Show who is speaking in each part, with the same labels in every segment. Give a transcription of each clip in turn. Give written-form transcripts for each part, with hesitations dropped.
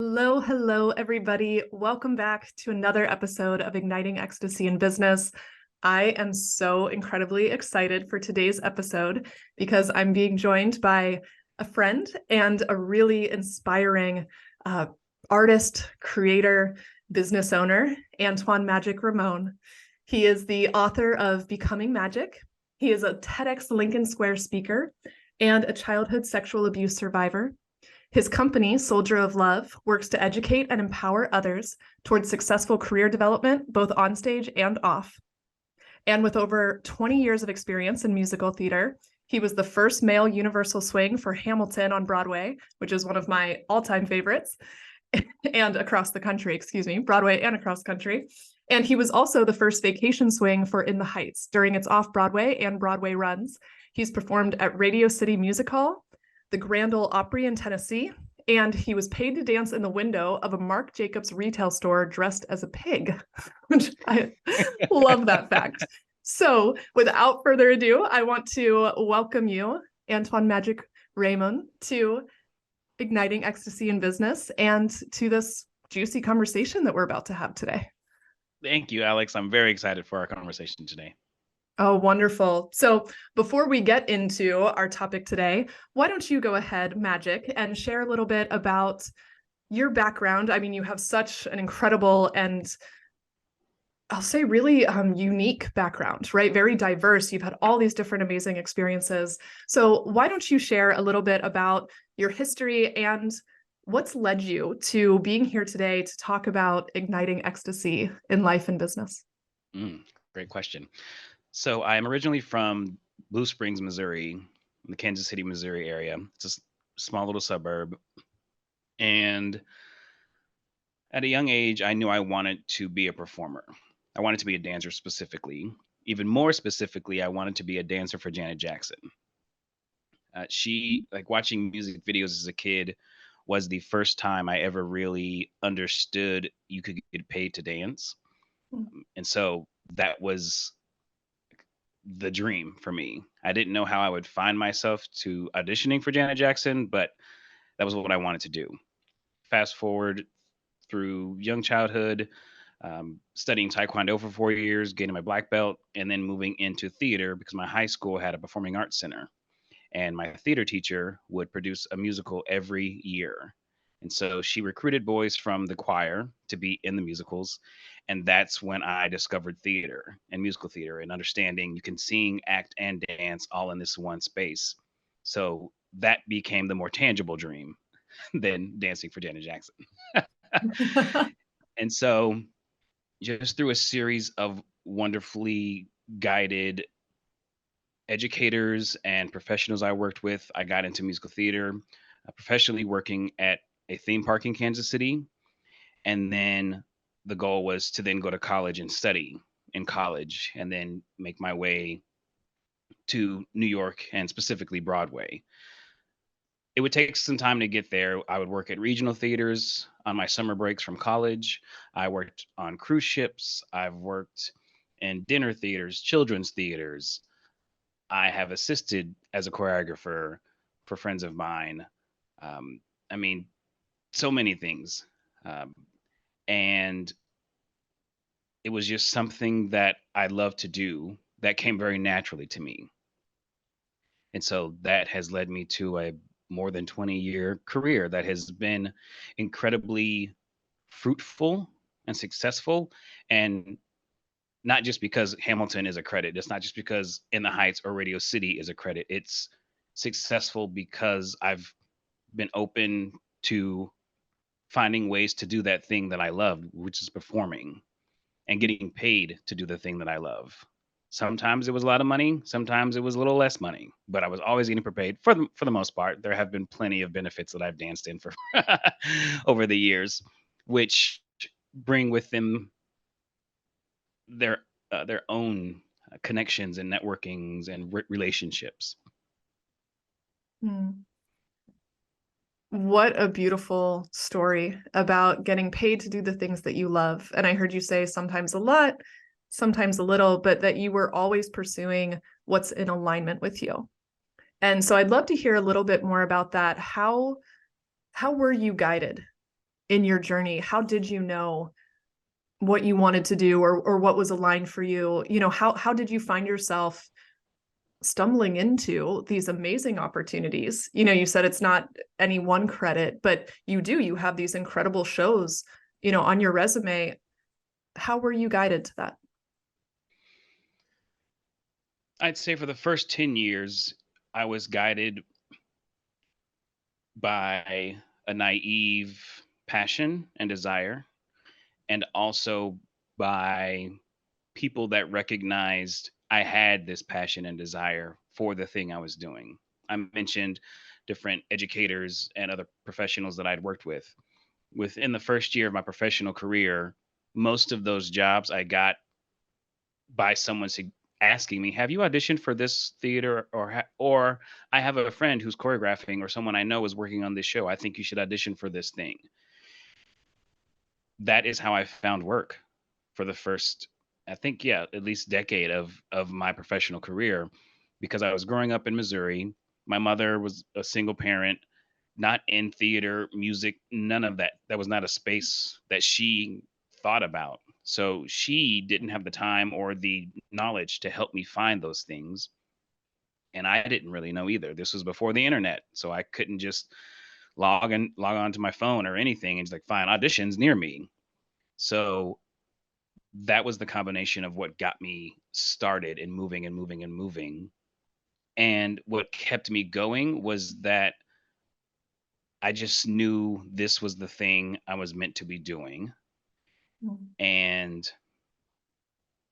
Speaker 1: Hello, hello, everybody. Welcome back to another episode of Igniting Ecstasy in Business. I am so incredibly excited for today's episode because I'm being joined by a friend and a really inspiring artist, creator, business owner, Antuan Magic Raimone. He is the author of Becoming Magic. He is a TedX Lincoln Square speaker and a childhood sexual abuse survivor. His company, Soldier of Love, works to educate and empower others towards successful career development, both on stage and off. And with over 20 years of experience in musical theater, he was the first male universal swing for Hamilton on Broadway, which is one of my all-time favorites, and across the country, Broadway and across country. And he was also the first vacation swing for In the Heights during its off-Broadway and Broadway runs. He's performed at Radio City Music Hall, the Grand Ole Opry in Tennessee, and he was paid to dance in the window of a Marc Jacobs retail store dressed as a pig, which I love that fact. So without further ado, I want to welcome you, Antuan Magic Raimone, to Igniting Ecstasy in Business and to this juicy conversation that we're about to have today.
Speaker 2: Thank you, Alex. I'm very excited for our conversation today.
Speaker 1: Oh, wonderful. So before we get into our topic today, why don't you go ahead, Magic, and share a little bit about your background? I mean, you have such an incredible and I'll say really unique background, right? Very diverse. You've had all these different amazing experiences. So why don't you share a little bit about your history and what's led you to being here today to talk about igniting ecstasy in life and business?
Speaker 2: Great question. So I'm originally from Blue Springs, Missouri, in the Kansas City, Missouri area. It's a small little suburb. And at a young age, I knew I wanted to be a performer. I wanted to be a dancer specifically. Even more specifically, I wanted to be a dancer for Janet Jackson. Watching music videos as a kid was the first time I ever really understood you could get paid to dance. And so that was the dream for me. I didn't know how I would find myself to auditioning for Janet Jackson, but that was what I wanted to do. Fast forward through young childhood, studying Taekwondo for 4 years, getting my black belt, and then moving into theater because my high school had a performing arts center. And my theater teacher would produce a musical every year. And so she recruited boys from the choir to be in the musicals. And that's when I discovered theater and musical theater and understanding you can sing, act, and dance all in this one space. So that became the more tangible dream than dancing for Janet Jackson. And so just through a series of wonderfully guided educators and professionals I worked with, I got into musical theater, professionally working at a theme park in Kansas City. And then the goal was to then go to college and study in college and then make my way to New York and specifically Broadway. It would take some time to get there. I would work at regional theaters on my summer breaks from college. I worked on cruise ships. I've worked in dinner theaters, children's theaters. I have assisted as a choreographer for friends of mine. So many things. And it was just something that I love to do that came very naturally to me. And so that has led me to a more than 20-year career that has been incredibly fruitful and successful. And not just because Hamilton is a credit. It's not just because In the Heights or Radio City is a credit. It's successful because I've been open to finding ways to do that thing that I love, which is performing and getting paid to do the thing that I love. Sometimes it was a lot of money. Sometimes it was a little less money, but I was always getting paid for the most part. There have been plenty of benefits that I've danced in for over the years, which bring with them their own connections and networkings and relationships.
Speaker 1: What a beautiful story about getting paid to do the things that you love. And I heard you say sometimes a lot, sometimes a little, but that you were always pursuing what's in alignment with you. And so I'd love to hear a little bit more about that. How were you guided in your journey? How did you know what you wanted to do, or what was aligned for you? How did you find yourself stumbling into these amazing opportunities? You said it's not any one credit, but you have these incredible shows, on your resume. How were you guided to that?
Speaker 2: I'd say for the first 10 years, I was guided by a naive passion and desire, and also by people that recognized I had this passion and desire for the thing I was doing. I mentioned different educators and other professionals that I'd worked with. Within the first year of my professional career, most of those jobs I got by someone asking me, "Have you auditioned for this theater?" Or "I have a friend who's choreographing, or someone I know is working on this show. I think you should audition for this thing." That is how I found work for the first, I think, yeah, at least decade of my professional career, because I was growing up in Missouri. My mother was a single parent, not in theater, music, none of that. That was not a space that she thought about. So she didn't have the time or the knowledge to help me find those things. And I didn't really know either. This was before the internet. So I couldn't just log on to my phone or anything and just like find auditions near me. So that was the combination of what got me started and moving and moving and moving. And what kept me going was that I just knew this was the thing I was meant to be doing.
Speaker 1: Mm.
Speaker 2: And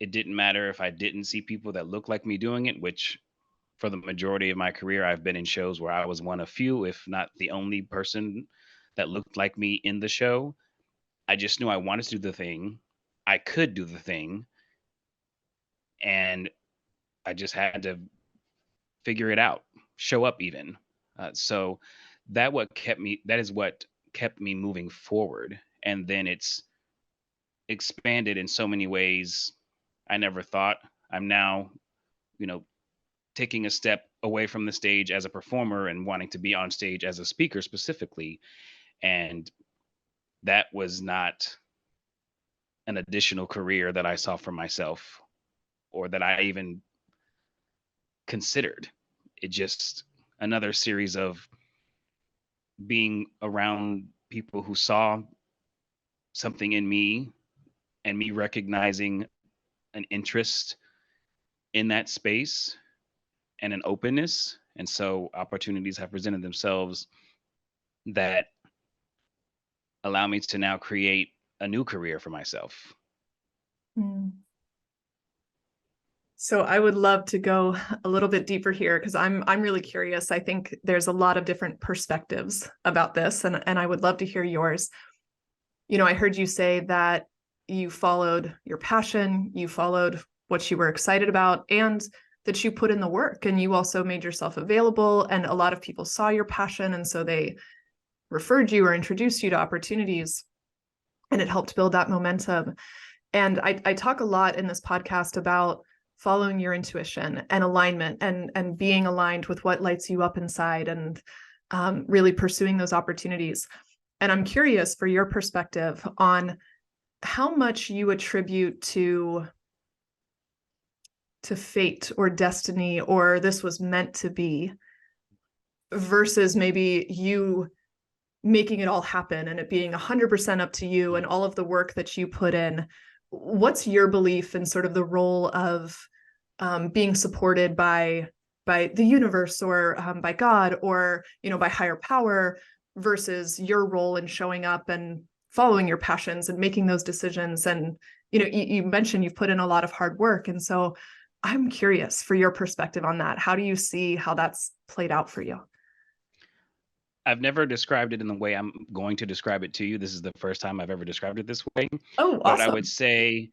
Speaker 2: it didn't matter if I didn't see people that looked like me doing it, which for the majority of my career, I've been in shows where I was one of few, if not the only person that looked like me in the show. I just knew I wanted to do the thing. I could do the thing. And I just had to figure it out, show up even. So that is what kept me moving forward. And then it's expanded in so many ways I never thought. I'm now, you know, taking a step away from the stage as a performer and wanting to be on stage as a speaker specifically. And that was not an additional career that I saw for myself or that I even considered. It just another series of being around people who saw something in me and me recognizing an interest in that space and an openness. And so opportunities have presented themselves that allow me to now create a new career for myself.
Speaker 1: Mm. So I would love to go a little bit deeper here, because I'm really curious. I think there's a lot of different perspectives about this, and I would love to hear yours. I heard you say that you followed your passion, you followed what you were excited about, and that you put in the work, and you also made yourself available, and a lot of people saw your passion, and so they referred you or introduced you to opportunities, and it helped build that momentum. And I talk a lot in this podcast about following your intuition and alignment, and being aligned with what lights you up inside, and really pursuing those opportunities. And I'm curious for your perspective on how much you attribute to fate or destiny, or this was meant to be, versus maybe you making it all happen and it being 100% up to you and all of the work that you put in. What's your belief in sort of the role of being supported by the universe, or by God, or by higher power, versus your role in showing up and following your passions and making those decisions? And you mentioned you've put in a lot of hard work, and so I'm curious for your perspective on that. How do you see how that's played out for you?
Speaker 2: I've never described it in the way I'm going to describe it to you. This is the first time I've ever described it this way.
Speaker 1: Oh,
Speaker 2: But I would
Speaker 1: awesome.
Speaker 2: say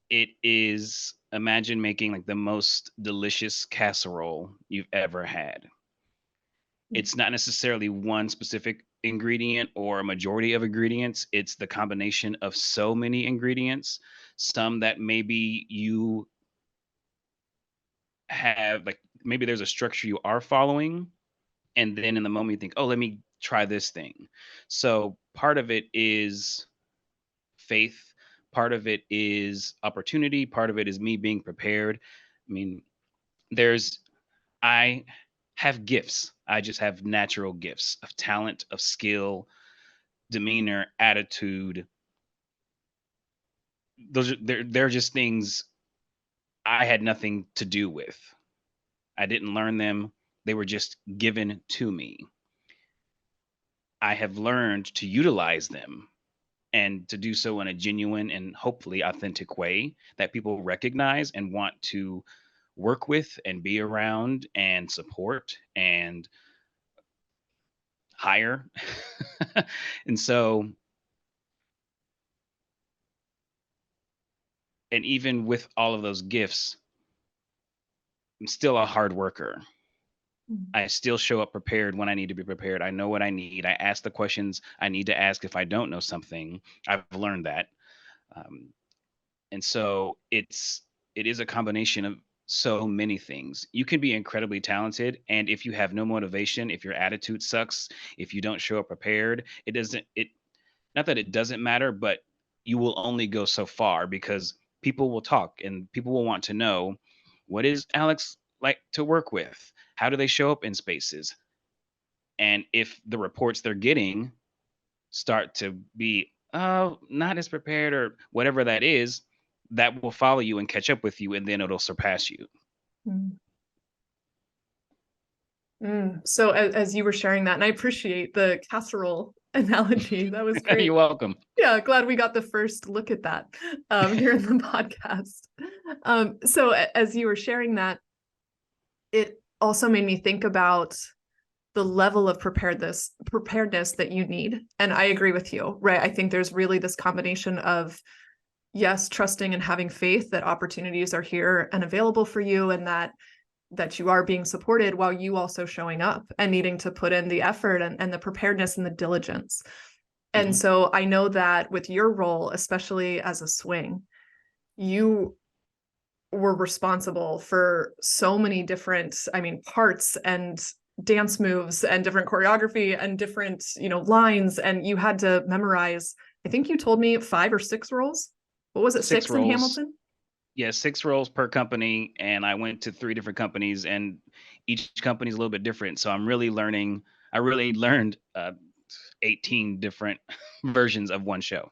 Speaker 2: it is, imagine making like the most delicious casserole you've ever had. It's not necessarily one specific ingredient or a majority of ingredients. It's the combination of so many ingredients, some that maybe you have, like maybe there's a structure you are following, and then in the moment you think, oh, let me try this thing. So part of it is faith, part of it is opportunity, part of it is me being prepared. I mean, there's I have gifts. I just have natural gifts of talent, of skill, demeanor, attitude. They're just things I had nothing to do with. I didn't learn them. They were just given to me. I have learned to utilize them and to do so in a genuine and hopefully authentic way that people recognize and want to work with and be around and support and hire. And so, and even with all of those gifts, I'm still a hard worker. I still show up prepared when I need to be prepared. I know what I need. I ask the questions I need to ask if I don't know something. I've learned that. Um, and so it is a combination of so many things. You can be incredibly talented, and if you have no motivation, if your attitude sucks, if you don't show up prepared, it doesn't it not that it doesn't matter, but you will only go so far because people will talk and people will want to know, what is Alex like to work with? How do they show up in spaces? And if the reports they're getting start to be, oh, not as prepared or whatever that is, that will follow you and catch up with you, and then it'll surpass you.
Speaker 1: Mm. So as you were sharing that, and I appreciate the casserole analogy, that was great.
Speaker 2: You're welcome.
Speaker 1: Yeah, glad we got the first look at that here in the podcast. So as you were sharing that, it also made me think about the level of preparedness that you need. And I agree with you, right? I think there's really this combination of, yes, trusting and having faith that opportunities are here and available for you, and that you are being supported, while you also showing up and needing to put in the effort and the preparedness and the diligence. And so I know that with your role, especially as a swing, you were responsible for so many different, parts and dance moves and different choreography and different, lines. And you had to memorize, I think you told me 5 or 6 roles. What was it? Six in
Speaker 2: roles.
Speaker 1: Hamilton?
Speaker 2: Yeah, 6 roles per company. And I went to 3 different companies, and each company is a little bit different. So I'm really learning. I really learned 18 different versions of one show.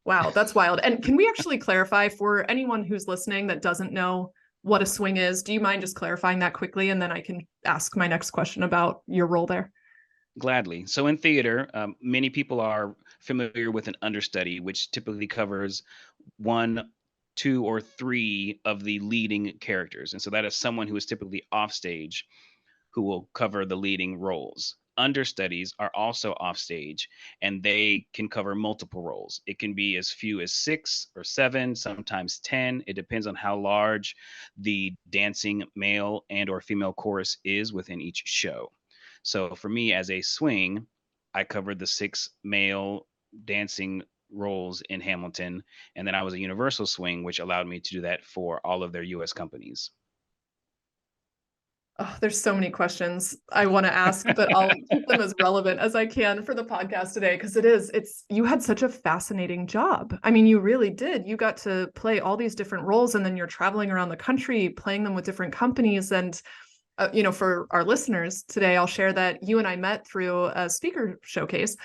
Speaker 1: Wow, that's wild. And can we actually clarify for anyone who's listening that doesn't know what a swing is? Do you mind just clarifying that quickly? And then I can ask my next question about your role there.
Speaker 2: Gladly. So in theater, many people are familiar with an understudy, which typically covers 1, 2, or 3 of the leading characters. And so that is someone who is typically off stage who will cover the leading roles. Understudies are also offstage, and they can cover multiple roles. It can be as few as 6 or 7, sometimes 10. It depends on how large the dancing male and or female chorus is within each show. So for me as a swing, I covered the 6 male dancing roles in Hamilton, and then I was a universal swing, which allowed me to do that for all of their US companies.
Speaker 1: Oh, there's so many questions I want to ask, but I'll keep them as relevant as I can for the podcast today, because you had such a fascinating job. I mean, you really did. You got to play all these different roles, and then you're traveling around the country playing them with different companies. And, for our listeners today, I'll share that you and I met through a speaker showcase.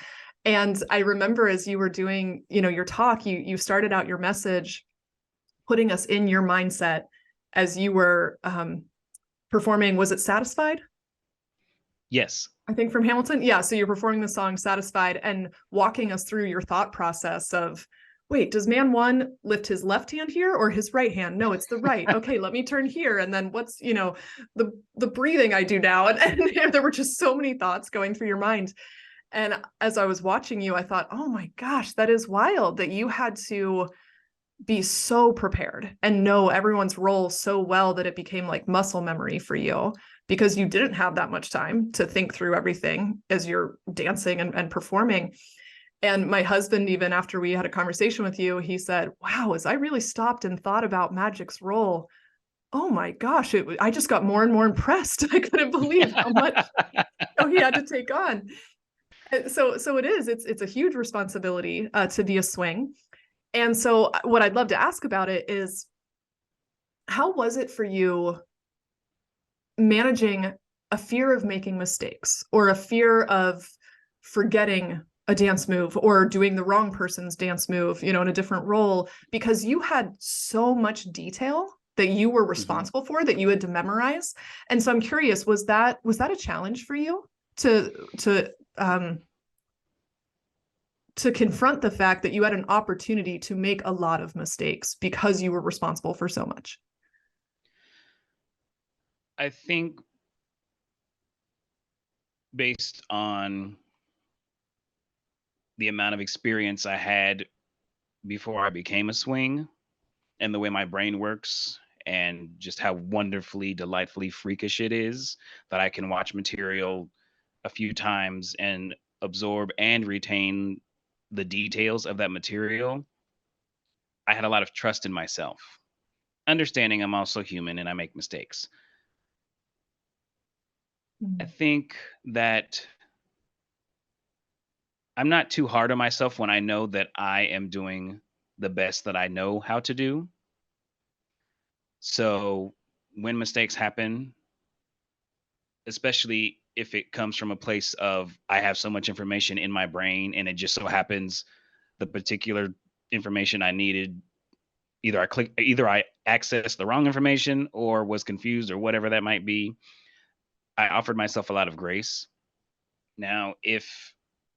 Speaker 1: And I remember as you were doing, your talk, you started out your message, putting us in your mindset as you were, performing, was it Satisfied?
Speaker 2: Yes.
Speaker 1: I think from Hamilton. Yeah. So you're performing the song Satisfied and walking us through your thought process of, wait, does man 1 lift his left hand here or his right hand? No, it's the right. Okay, let me turn here. And then what's, the breathing I do now? And there were just so many thoughts going through your mind. And as I was watching you, I thought, oh my gosh, that is wild that you had to be so prepared and know everyone's role so well that it became like muscle memory for you, because you didn't have that much time to think through everything as you're dancing and performing. And my husband, even after we had a conversation with you, he said, wow, as I really stopped and thought about Magic's role, oh my gosh, I just got more and more impressed. I couldn't believe how much he had to take on. So it is, it's a huge responsibility to be a swing. And so what I'd love to ask about it is, how was it for you managing a fear of making mistakes or a fear of forgetting a dance move or doing the wrong person's dance move, in a different role, because you had so much detail that you were
Speaker 2: Mhm.
Speaker 1: responsible for, that you had to memorize. And so I'm curious, was that a challenge for you to um to confront the fact that you had an opportunity to make a lot of mistakes because you were responsible for so much?
Speaker 2: I think based on the amount of experience I had before I became a swing and the way my brain works and just how wonderfully, delightfully freakish it is that I can watch material a few times and absorb and retain the details of that material, I had a lot of trust in myself, understanding I'm also human and I make mistakes. I
Speaker 1: Mm.
Speaker 2: think that I'm not too hard on myself when I know that I am doing the best that I know how to do. So when mistakes happen, especially if it comes from a place of I have so much information in my brain and it just so happens the particular information I needed, either I accessed the wrong information or was confused or whatever that might be, I offered myself a lot of grace. Now, if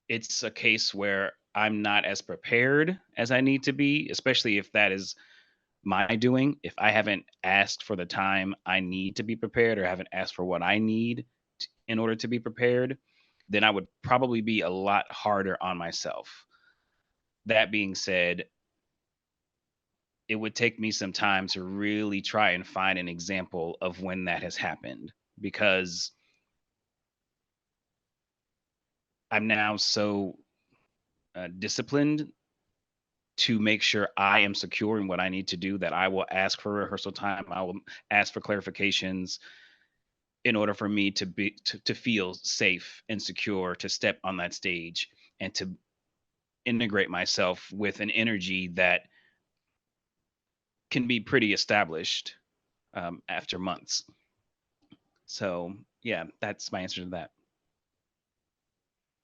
Speaker 2: it's a case where I'm not as prepared as I need to be, especially if that is my doing, if I haven't asked for the time I need to be prepared or haven't asked for what I need in order to be prepared, then I would probably be a lot harder on myself. That being said, it would take me some time to really try and find an example of when that has happened because I'm now so disciplined to make sure I am secure in what I need to do that I will ask for rehearsal time. I will ask for clarifications in order for me to feel safe and secure to step on that stage and to integrate myself with an energy that can be pretty established after months. So yeah, that's my answer to that.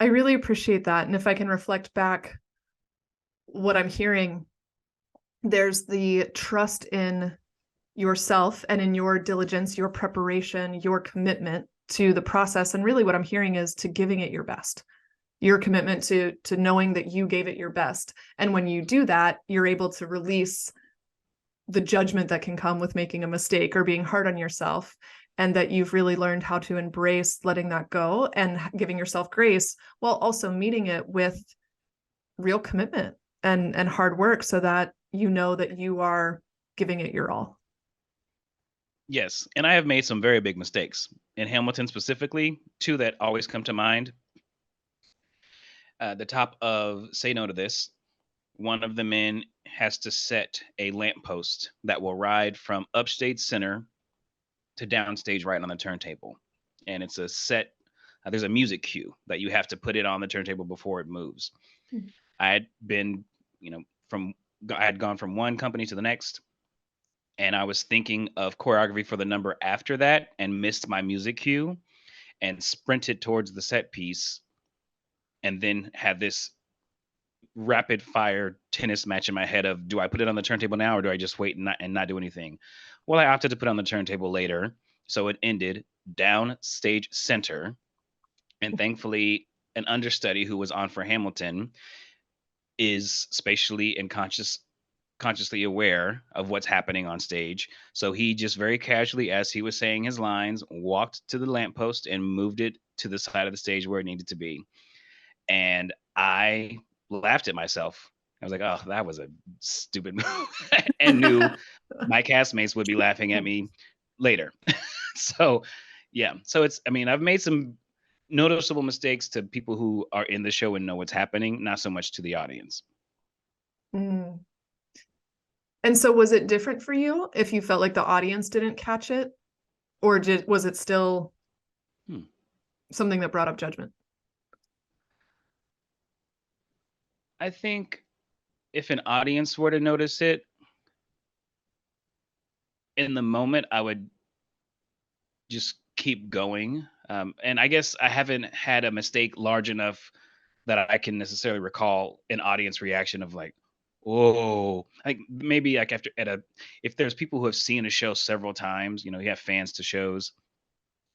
Speaker 1: I really appreciate that. And if I can reflect back, what I'm hearing, there's the trust in yourself and in your diligence, your preparation, your commitment to the process. And really what I'm hearing is to giving it your best. Your commitment to knowing that you gave it your best. And when you do that, you're able to release the judgment that can come with making a mistake or being hard on yourself, and that you've really learned how to embrace letting that go and giving yourself grace while also meeting it with real commitment and hard work, so that you know that you are giving it your all.
Speaker 2: Yes, and I have made some very big mistakes in Hamilton specifically. Two that always come to mind. The top of "Say No to This." One of the men has to set a lamppost that will ride from upstage center to downstage right on the turntable, and it's a set. There's a music cue that you have to put it on the turntable before it moves. I had been, you know, from I had gone from one company to the next, and I was thinking of choreography for the number after that, and missed my music cue, and sprinted towards the set piece, and then had this rapid fire tennis match in my head of do I put it on the turntable now or do I just wait and not do anything? Well, I opted to put it on the turntable later, so it ended down stage center, and thankfully an understudy who was on for Hamilton is spatially and consciously aware of what's happening on stage. So he just very casually, as he was saying his lines, walked to the lamppost and moved it to the side of the stage where it needed to be. And I laughed at myself. I was like, "Oh, that was a stupid move," and knew my castmates would be laughing at me later. So, yeah. So it's. I mean, I've made some noticeable mistakes to people who are in the show and know what's happening, not so much to the audience.
Speaker 1: Mm. And so was it different for you if you felt like the audience didn't catch it, or was it still
Speaker 2: Hmm.
Speaker 1: something that brought up judgment?
Speaker 2: I think if an audience were to notice it in the moment, I would just keep going. And I guess I haven't had a mistake large enough that I can necessarily recall an audience reaction of like, "Whoa!" Like maybe like after at a if there's people who have seen a show several times, you have fans to shows,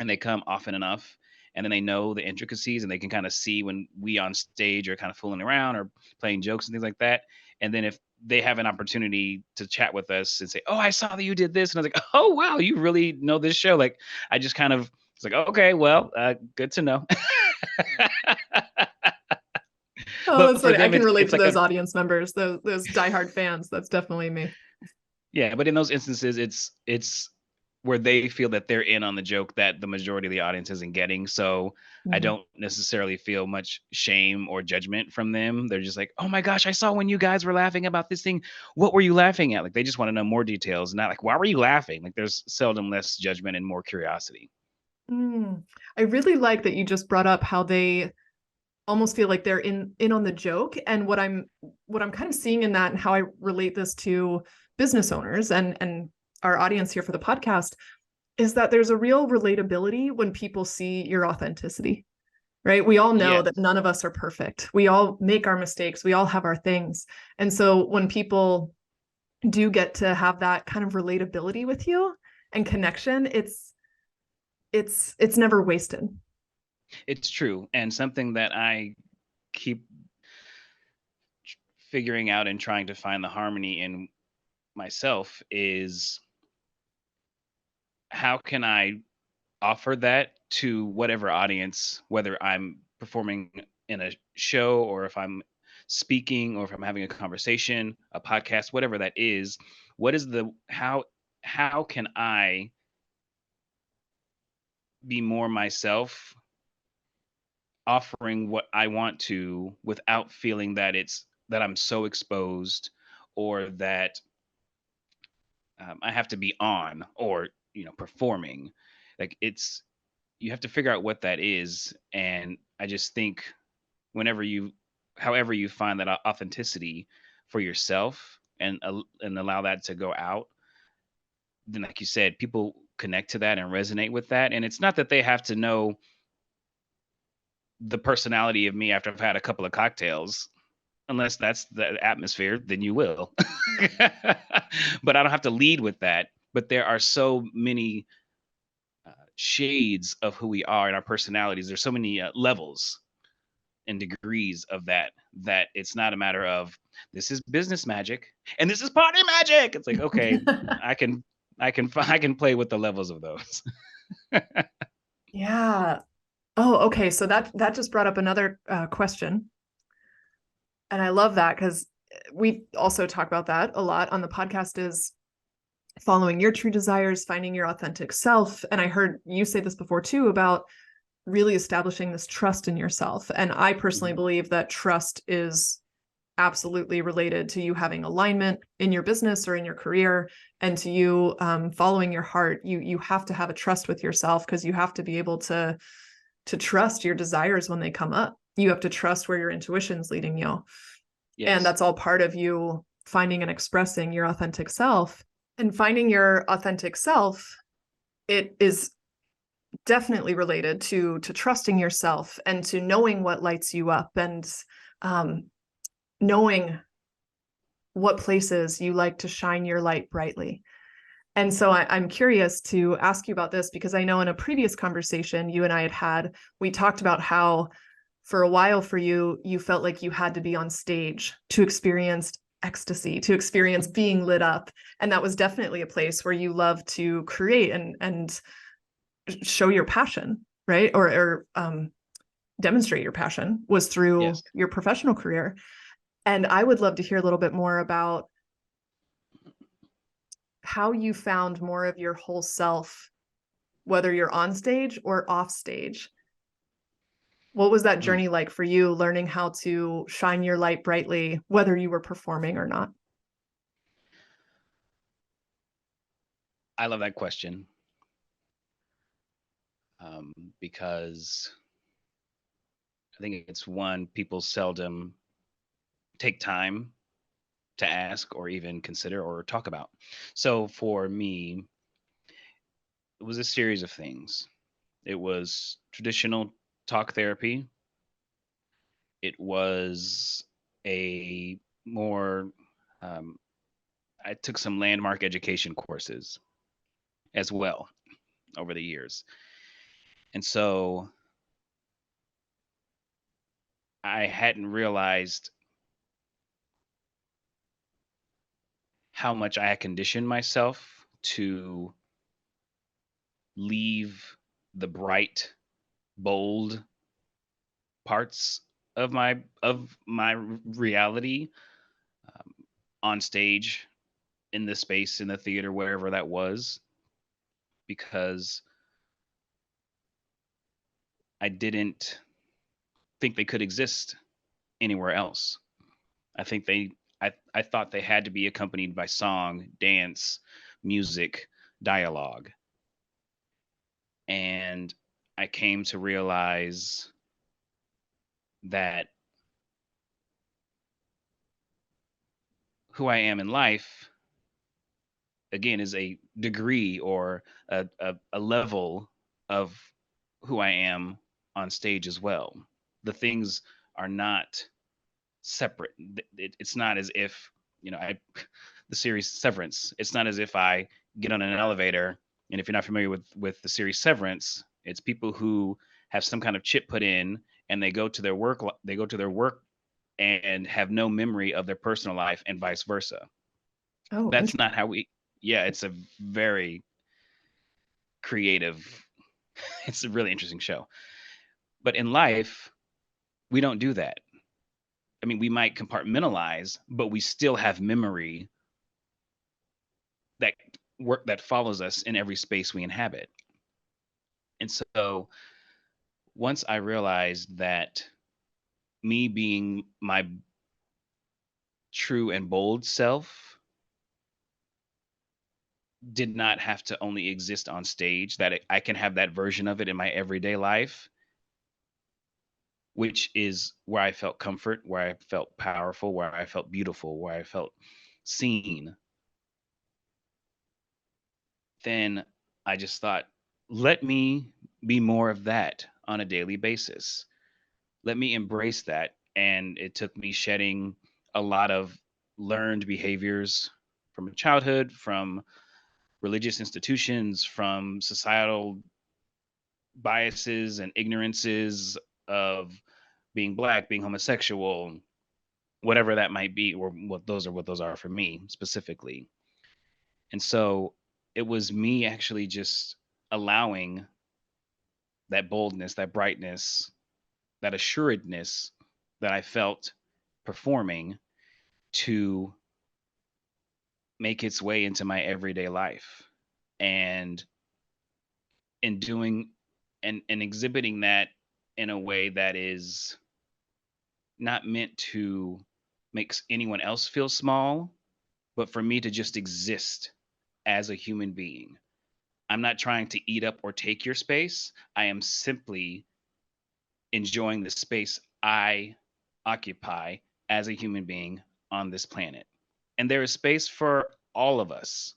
Speaker 2: and they come often enough, and then they know the intricacies, and they can kind of see when we on stage are kind of fooling around or playing jokes and things like that. And then if they have an opportunity to chat with us and say, "Oh, I saw that you did this," and I was like, "Oh, wow, you really know this show." Like I just kind of it's like, "Okay, well, good to know."
Speaker 1: Oh,
Speaker 2: But
Speaker 1: that's
Speaker 2: for
Speaker 1: funny. I
Speaker 2: them,
Speaker 1: can relate
Speaker 2: it's
Speaker 1: to
Speaker 2: like
Speaker 1: those
Speaker 2: a
Speaker 1: audience members, those diehard fans. That's definitely me.
Speaker 2: yeah. But in those instances, it's where they feel that they're in on the joke that the majority of the audience isn't getting. So I
Speaker 1: Mhm.
Speaker 2: don't necessarily feel much shame or judgment from them. They're just like, "Oh my gosh, I saw when you guys were laughing about this thing. What were you laughing at?" Like they just want to know more details, not like, "Why were you laughing?" Like there's seldom less judgment and more curiosity.
Speaker 1: Mm. I really like that you just brought up how they almost feel like they're in on the joke. And what I'm kind of seeing in that, and how I relate this to business owners and our audience here for the podcast, is that there's a real relatability when people see your authenticity, right? We all know that
Speaker 2: Yes.
Speaker 1: none of us are perfect. We all make our mistakes. We all have our things. And so when people do get to have that kind of relatability with you and connection, it's never wasted.
Speaker 2: It's true. And something that I keep figuring out and trying to find the harmony in myself is how can I offer that to whatever audience, whether I'm performing in a show or if I'm speaking or if I'm having a conversation, a podcast, whatever that is. What is the how can I be more myself, offering what I want to without feeling that I'm so exposed or that I have to be on or performing. Like it's you have to figure out what that is, and I just think whenever you however you find that authenticity for yourself and allow that to go out, then like you said, people connect to that and resonate with that. And it's not that they have to know the personality of me after I've had a couple of cocktails. Unless that's the atmosphere, then you will. But I don't have to lead with that. But there are so many shades of who we are and our personalities. There's so many levels and degrees of that it's not a matter of this is business magic and this is party magic. It's like, okay, I can I can play with the levels of those.
Speaker 1: Yeah. Oh, okay. So that just brought up another question, and I love that because we also talk about that a lot on the podcast. Is following your true desires, finding your authentic self. And I heard you say this before too about really establishing this trust in yourself. And I personally
Speaker 2: Mhm.
Speaker 1: believe that trust is absolutely related to you having alignment in your business or in your career, and to you following your heart. You have to have a trust with yourself, because you have to be able to trust your desires when they come up. You have to trust where your intuition's leading you. And
Speaker 2: Yes.
Speaker 1: that's all part of you finding and expressing your authentic self. And finding your authentic self, it is definitely related to trusting yourself and to knowing what lights you up, and um, knowing what places you like to shine your light brightly. And so I'm curious to ask you about this, because I know in a previous conversation you and I had, we talked about how for a while for you, you felt like you had to be on stage to experience ecstasy, to experience being lit up. And that was definitely a place where you love to create and show your passion, right? Or demonstrate your passion, was through
Speaker 2: Yes.
Speaker 1: your professional career. And I would love to hear a little bit more about how you found more of your whole self, whether you're on stage or off stage. What was that
Speaker 2: Mm.
Speaker 1: journey like for you, learning how to shine your light brightly, whether you were performing or not?
Speaker 2: I love that question, because I think it's one people seldom take time to ask or even consider or talk about. So for me, it was a series of things. It was traditional talk therapy. It was a more, um, I took some landmark education courses as well over the years. And so I hadn't realized how much I had conditioned myself to leave the bright, bold parts of my reality um, on stage, in the space, in the theater, wherever that was, because I didn't think they could exist anywhere else. I think I thought they had to be accompanied by song, dance, music, dialogue. And I came to realize that who I am in life, again, is a degree or a level of who I am on stage as well. The things are not separate. It's not as if, I the series Severance. It's not as if I get on an elevator, and if you're not familiar with the series Severance, it's people who have some kind of chip put in, and they go to their work. They go to their work and have no memory of their personal life, and vice versa.
Speaker 1: Oh,
Speaker 2: That's
Speaker 1: interesting.
Speaker 2: not how we. Yeah, it's a very creative. It's a really interesting show. But in life, we don't do that. I mean, we might compartmentalize, but we still have memory that that follows us in every space we inhabit. And so once I realized that me being my true and bold self did not have to only exist on stage, that I can have that version of it in my everyday life, which is where I felt comfort, where I felt powerful, where I felt beautiful, where I felt seen. Then I just thought, let me be more of that on a daily basis. Let me embrace that. And it took me shedding a lot of learned behaviors from childhood, from religious institutions, from societal biases and ignorances of being black, being homosexual, whatever that might be, or what those are for me specifically. And so it was me actually just allowing that boldness, that brightness, that assuredness that I felt performing to make its way into my everyday life. And in doing and exhibiting that in a way that is not meant to make anyone else feel small, but for me to just exist as a human being. I'm not trying to eat up or take your space. I am simply enjoying the space I occupy as a human being on this planet. And there is space for all of us.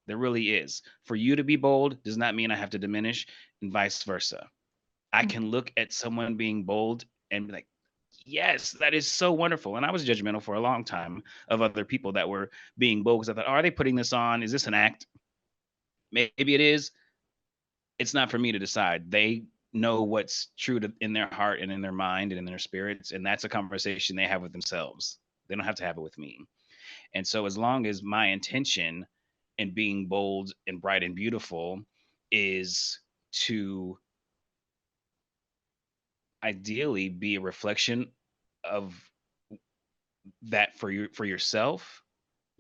Speaker 2: There really is. For you to be bold does not mean I have to diminish, and vice versa. I can look at someone being bold and be like, yes, that is so wonderful. And I was judgmental for a long time of other people that were being bold because I thought, oh, are they putting this on? Is this an act? Maybe it is. It's not for me to decide. They know what's true in their heart and in their mind and in their spirits. And that's a conversation they have with themselves. They don't have to have it with me. And so, as long as my intention in being bold and bright and beautiful is to ideally be a reflection of that for yourself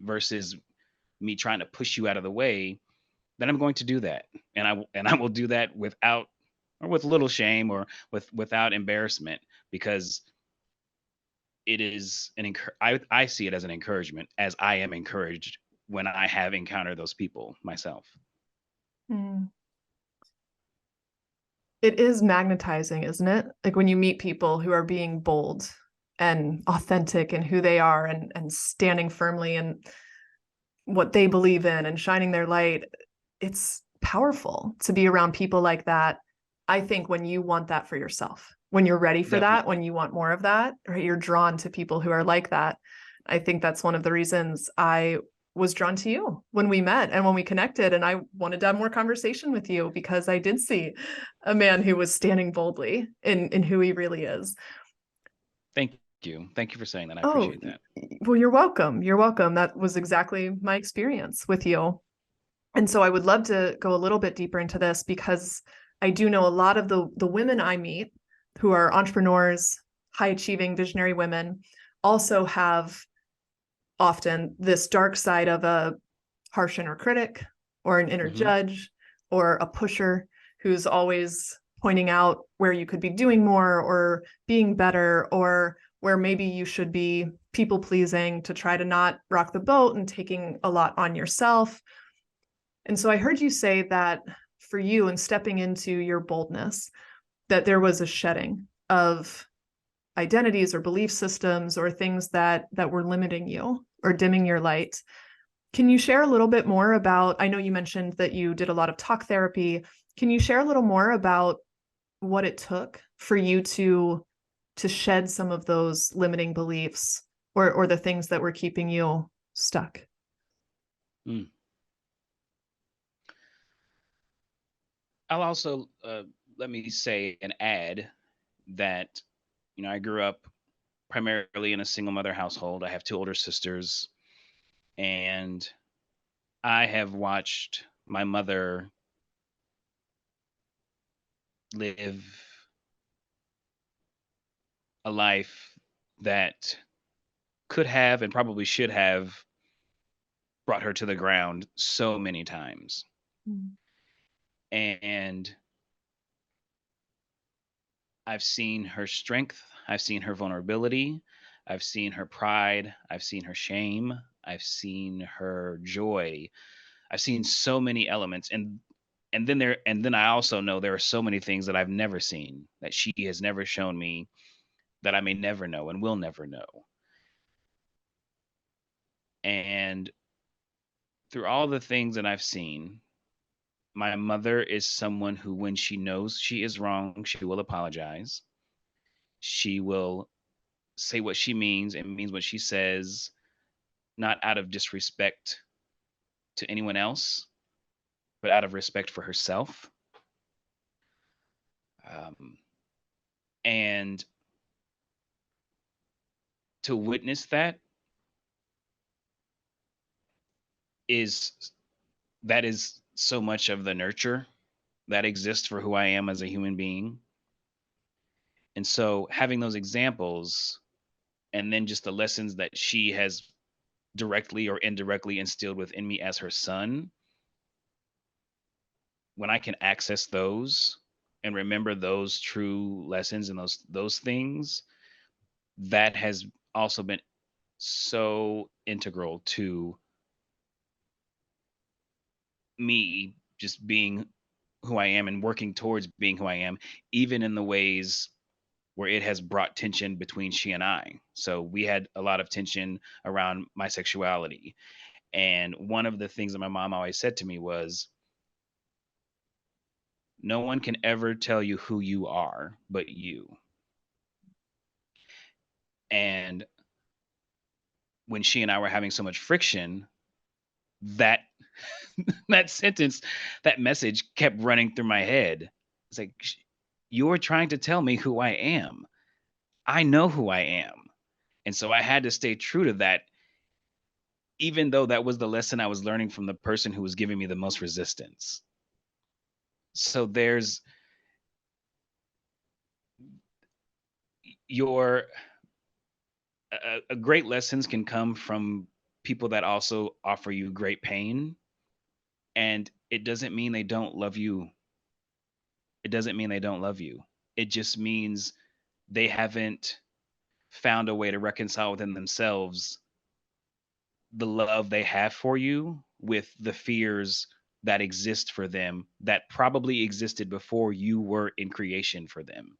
Speaker 2: versus me trying to push you out of the way, then I'm going to do that. And I will do that without or with little shame or without embarrassment, because it is I see it as an encouragement, as I am encouraged when I have encountered those people myself.
Speaker 1: Mm. It is magnetizing, isn't it? Like when you meet people who are being bold and authentic in who they are, and standing firmly in what they believe in and shining their light. It's powerful to be around people like that. I think when you want that for yourself, when you're ready for that,
Speaker 2: Definitely.
Speaker 1: when you want more of that, right, you're drawn to people who are like that. I think that's one of the reasons I was drawn to you when we met and when we connected. And I wanted to have more conversation with you because I did see a man who was standing boldly in who he really is.
Speaker 2: Thank you. Thank you for saying that. I
Speaker 1: Oh,
Speaker 2: appreciate that.
Speaker 1: well, you're welcome. You're welcome. That was exactly my experience with you. And so I would love to go a little bit deeper into this because I do know a lot of the women I meet who are entrepreneurs, high achieving visionary women also have often this dark side of a harsh inner critic or an inner
Speaker 2: Hmm.
Speaker 1: judge or a pusher who's always pointing out where you could be doing more or being better, or where maybe you should be people pleasing to try to not rock the boat and taking a lot on yourself. And so I heard you say that for you, in stepping into your boldness, that there was a shedding of identities or belief systems or things that were limiting you or dimming your light. Can you share a little bit more about, I know you mentioned that you did a lot of talk therapy. Can you share a little more about what it took for you to shed some of those limiting beliefs or the things that were keeping you stuck?
Speaker 2: Mm. I'll also let me say and add that I grew up primarily in a single mother household. I have two older sisters, and I have watched my mother live a life that could have and probably should have brought her to the ground so many times.
Speaker 1: Mm.
Speaker 2: And I've seen her strength, I've seen her vulnerability, I've seen her pride, I've seen her shame, I've seen her joy. I've seen so many elements, and then I also know there are so many things that I've never seen, that she has never shown me, that I may never know and will never know. And through all the things that I've seen, my mother is someone who, when she knows she is wrong, she will apologize. She will say what she means and means what she says, not out of disrespect to anyone else, but out of respect for herself. Um, and to witness that is that is so much of the nurture that exists for who I am as a human being. And so having those examples, and then just the lessons that she has directly or indirectly instilled within me as her son, when I can access those and remember those true lessons and those things, that has also been so integral to me just being who I am and working towards being who I am, even in the ways where it has brought tension between she and I. So we had a lot of tension around my sexuality. And one of the things that my mom always said to me was, no one can ever tell you who you are but you. And when she and I were having so much friction, that that sentence, that message kept running through my head. It's like, you're trying to tell me who I am. I know who I am. And so I had to stay true to that, even though that was the lesson I was learning from the person who was giving me the most resistance. So there's your a great lessons can come from people that also offer you great pain, and it doesn't mean they don't love you. It doesn't mean they don't love you. It just means they haven't found a way to reconcile within themselves the love they have for you with the fears that exist for them, that probably existed before you were in creation for them.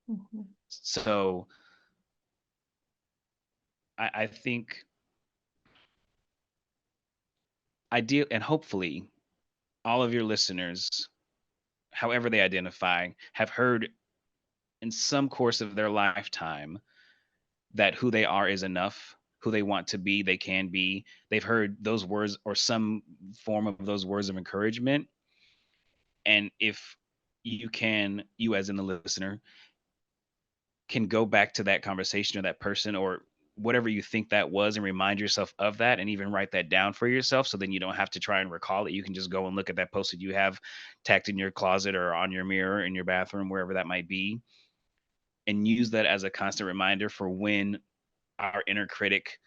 Speaker 1: Mhm.
Speaker 2: So I think ideal and hopefully all of your listeners, however they identify, have heard in some course of their lifetime that who they are is enough, who they want to be, they can be. They've heard those words or some form of those words of encouragement. And if you as in the listener, can go back to that conversation or that person or whatever you think that was and remind yourself of that and even write that down for yourself so then you don't have to try and recall it. You can just go and look at that post-it you have tacked in your closet or on your mirror in your bathroom, wherever that might be, and use that as a constant reminder for when our inner critic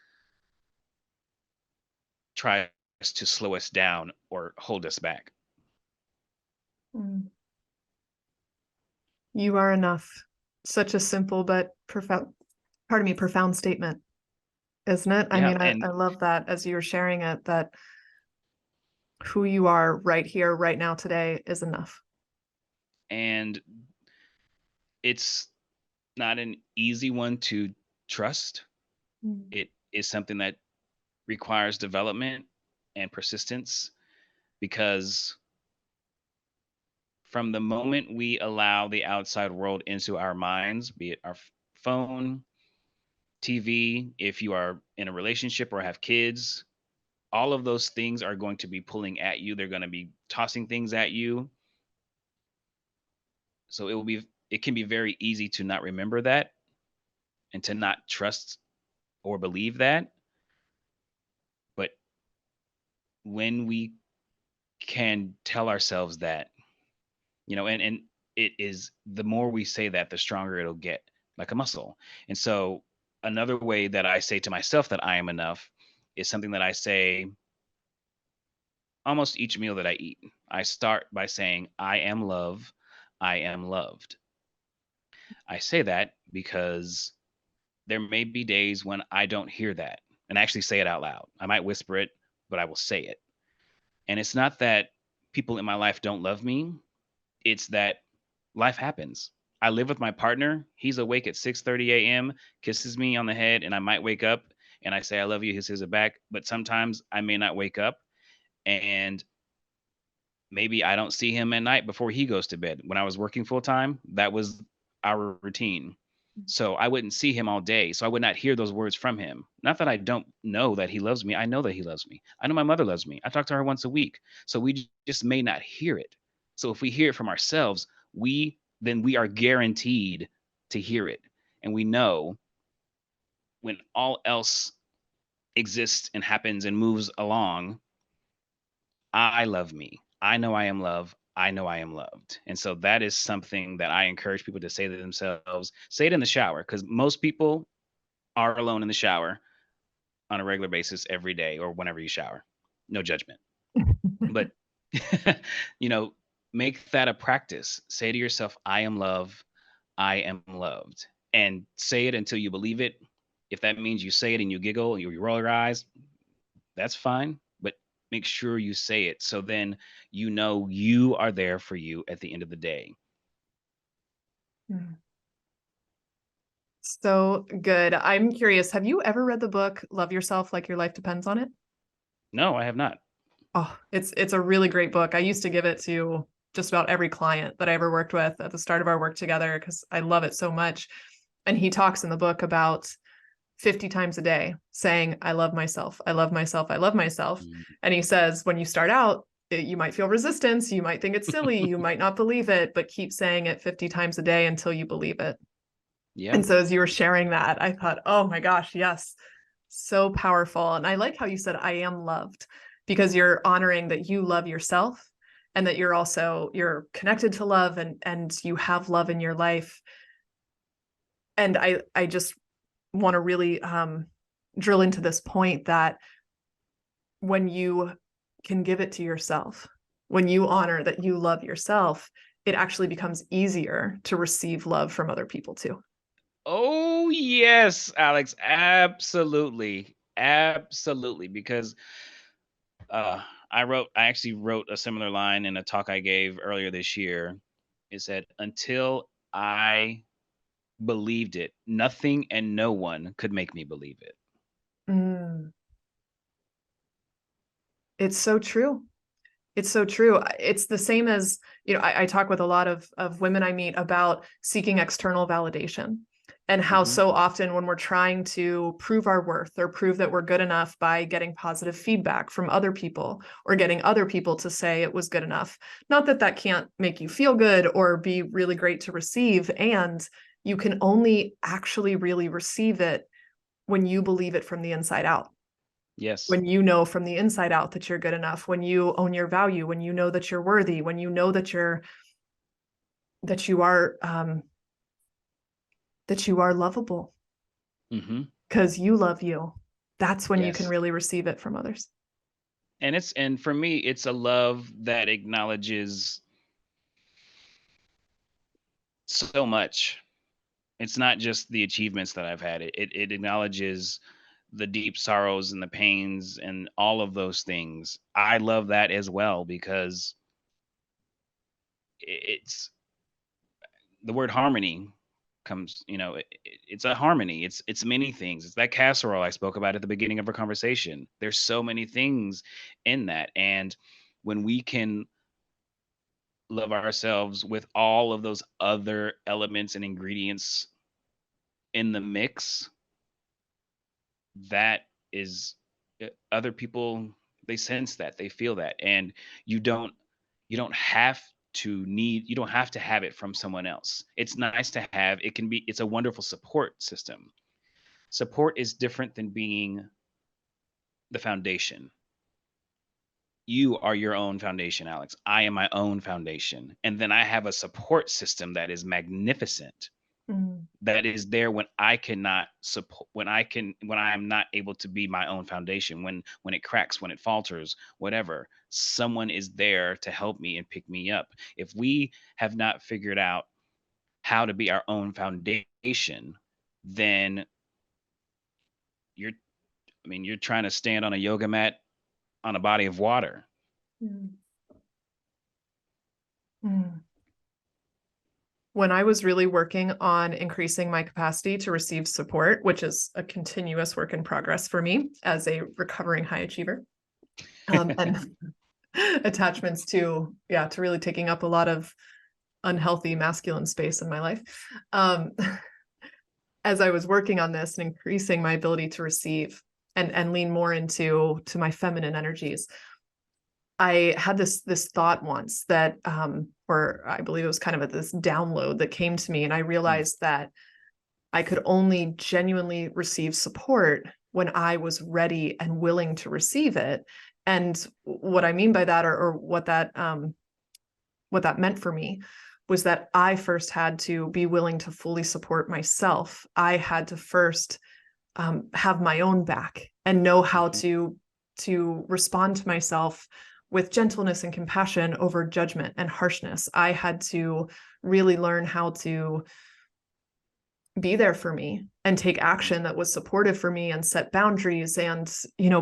Speaker 2: tries to slow us down or hold us back.
Speaker 1: Mm. You are enough. Such a simple but profound, pardon me, profound statement, isn't it? I
Speaker 2: Yeah,
Speaker 1: mean, I love that as you're sharing it, that who you are right here, right now, today is enough.
Speaker 2: and it's not an easy one to trust.
Speaker 1: Mm.
Speaker 2: It is something that requires development and persistence because from the moment we allow the outside world into our minds, be it our phone, TV, if you are in a relationship or have kids, all of those things are going to be pulling at you. They're going to be tossing things at you. So it can be very easy to not remember that and to not trust or believe that. But when we can tell ourselves that, and it is, the more we say that, the stronger it'll get, like a muscle. And so another way that I say to myself that I am enough is something that I say almost each meal that I eat. I start by saying, I am love, I am loved. I say that because there may be days when I don't hear that and actually say it out loud. I might whisper it, but I will say it. And it's not that people in my life don't love me, it's that life happens. I live with my partner. He's awake at 6:30 a.m., kisses me on the head, and I might wake up and I say I love you. He says it back, but sometimes I may not wake up, and maybe I don't see him at night before he goes to bed. When I was working full time, that was our routine. So I wouldn't see him all day. So I would not hear those words from him. Not that I don't know that he loves me. I know that he loves me. I know my mother loves me. I talk to her once a week. So we just may not hear it. So if we hear it from ourselves, we are guaranteed to hear it. And we know when all else exists and happens and moves along, I love me. I know I am loved. I know I am loved. And so that is something that I encourage people to say to themselves. Say it in the shower because most people are alone in the shower on a regular basis every day or whenever you shower. No judgment. But you know, make that a practice. Say to yourself, I am loved. I am loved. And say it until you believe it. If that means you say it and you giggle and you roll your eyes, that's fine. But make sure you say it so then you know you are there for you at the end of the day.
Speaker 1: Mm. So good. I'm curious, have you ever read the book Love Yourself Like Your Life Depends on It?
Speaker 2: No, I have not.
Speaker 1: Oh, it's a really great book. I used to give it to just about every client that I ever worked with at the start of our work together because I love it so much. And he talks in the book about 50 times a day saying, I love myself, I love myself, I love myself.
Speaker 2: Mm.
Speaker 1: And he says, when you start out, you might feel resistance, you might think it's silly, you might not believe it, but keep saying it 50 times a day until you believe it.
Speaker 2: Yeah.
Speaker 1: And so as you were sharing that, I thought, oh my gosh, yes, so powerful. And I like how you said, I am loved, because you're honoring that you love yourself and that you're connected to love and you have love in your life. And I just want to really drill into this point that when you can give it to yourself, when you honor that you love yourself, it actually becomes easier to receive love from other people too.
Speaker 2: Oh, yes, Alex. Absolutely. Absolutely. Because uh, I actually wrote a similar line in a talk I gave earlier this year. It said, until I believed it, nothing and no one could make me believe it.
Speaker 1: It's so true. It's so true. It's the same as, I talk with a lot of women I meet about seeking external validation and how
Speaker 2: Hmm.
Speaker 1: so often when we're trying to prove our worth or prove that we're good enough by getting positive feedback from other people or getting other people to say it was good enough, not that that can't make you feel good or be really great to receive. And you can only actually really receive it when you believe it from the inside out,
Speaker 2: Yes.
Speaker 1: when you know from the inside out that you're good enough, when you own your value, when you know that you're worthy, when you know that you are lovable
Speaker 2: Hmm.
Speaker 1: because you love you. That's when you can
Speaker 2: Yes.
Speaker 1: really receive it from others.
Speaker 2: And for me, it's a love that acknowledges so much. It's not just the achievements that I've had. It acknowledges the deep sorrows and the pains and all of those things. I love that as well because it's the word harmony comes, it's a harmony. It's many things. It's that casserole I spoke about at the beginning of our conversation. There's so many things in that. And when we can love ourselves with all of those other elements and ingredients in the mix, that is other people, they sense that, they feel that, and you don't have you don't have to have it from someone else. It's nice to have. It's a wonderful support system. Support is different than being the foundation. You are your own foundation, Alex. I am my own foundation, and then I have a support system that is magnificent,
Speaker 1: Mm,
Speaker 2: that is there when I cannot support, when I am not able to be my own foundation, when it cracks, when it falters, whatever. Someone is there to help me and pick me up. If we have not figured out how to be our own foundation, then you're you're trying to stand on a yoga mat on a body of water.
Speaker 1: mm, mm. When I was really working on increasing my capacity to receive support, which is a continuous work in progress for me as a recovering high achiever, and attachments to, yeah, to really taking up a lot of unhealthy masculine space in my life. Um, as I was working on this and increasing my ability to receive and lean more into my feminine energies, I had this thought once that, or I believe it was kind of this download that came to me, and I
Speaker 2: Mm.
Speaker 1: realized that I could only genuinely receive support when I was ready and willing to receive it. And what I mean by that, or what that meant for me, was that I first had to be willing to fully support myself. I had to first have my own back and know how
Speaker 2: Mhm.
Speaker 1: to respond to myself with gentleness and compassion over judgment and harshness. I had to really learn how to be there for me and take action that was supportive for me and set boundaries and,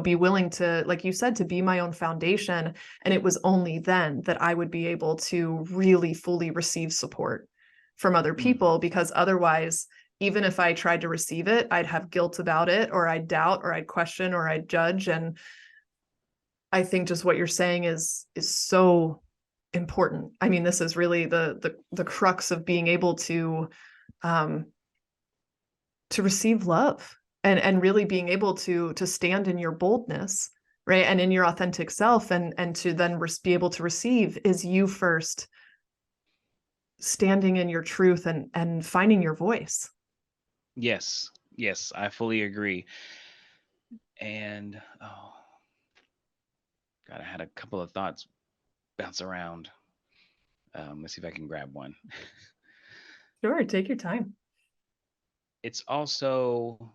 Speaker 1: be willing to, like you said, to be my own foundation. And it was only then that I would be able to really fully receive support from other
Speaker 2: Mm.
Speaker 1: people, because otherwise, even if I tried to receive it, I'd have guilt about it, or I'd doubt, or I'd question, or I'd judge. And I think just what you're saying is so important. I mean, this is really the crux of being able um to receive love, and really being able to stand in your boldness, right, and in your authentic self, and to then be able to receive, is you first standing in your truth and finding your voice.
Speaker 2: Yes, yes, I fully agree. And oh God, I had a couple of thoughts bounce around. Let's see if I can grab one.
Speaker 1: Sure, take your time.
Speaker 2: It's also,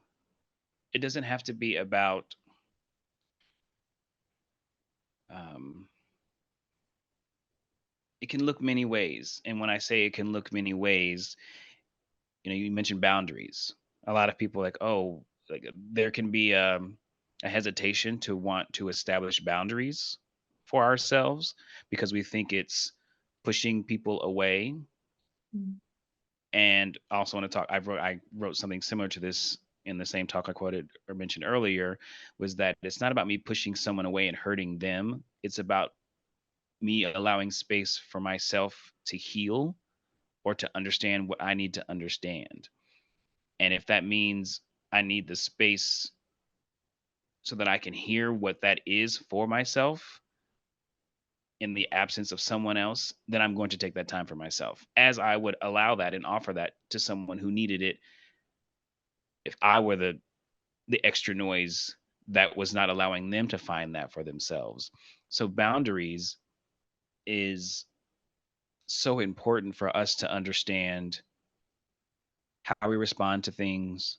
Speaker 2: it doesn't have to be about, um, it can look many ways. And when I say it can look many ways, you mentioned boundaries. A lot of people like, oh, like there can be a hesitation to want to establish boundaries for ourselves because we think it's pushing people away.
Speaker 1: Mm.
Speaker 2: And I also want to talk. I wrote something similar to this in the same talk I quoted or mentioned earlier was that it's not about me pushing someone away and hurting them. It's about me allowing space for myself to heal or to understand what I need to understand. And if that means I need the space so that I can hear what that is for myself in the absence of someone else, then I'm going to take that time for myself, as I would allow that and offer that to someone who needed it if I were the extra noise that was not allowing them to find that for themselves. So boundaries is so important for us to understand how we respond to things,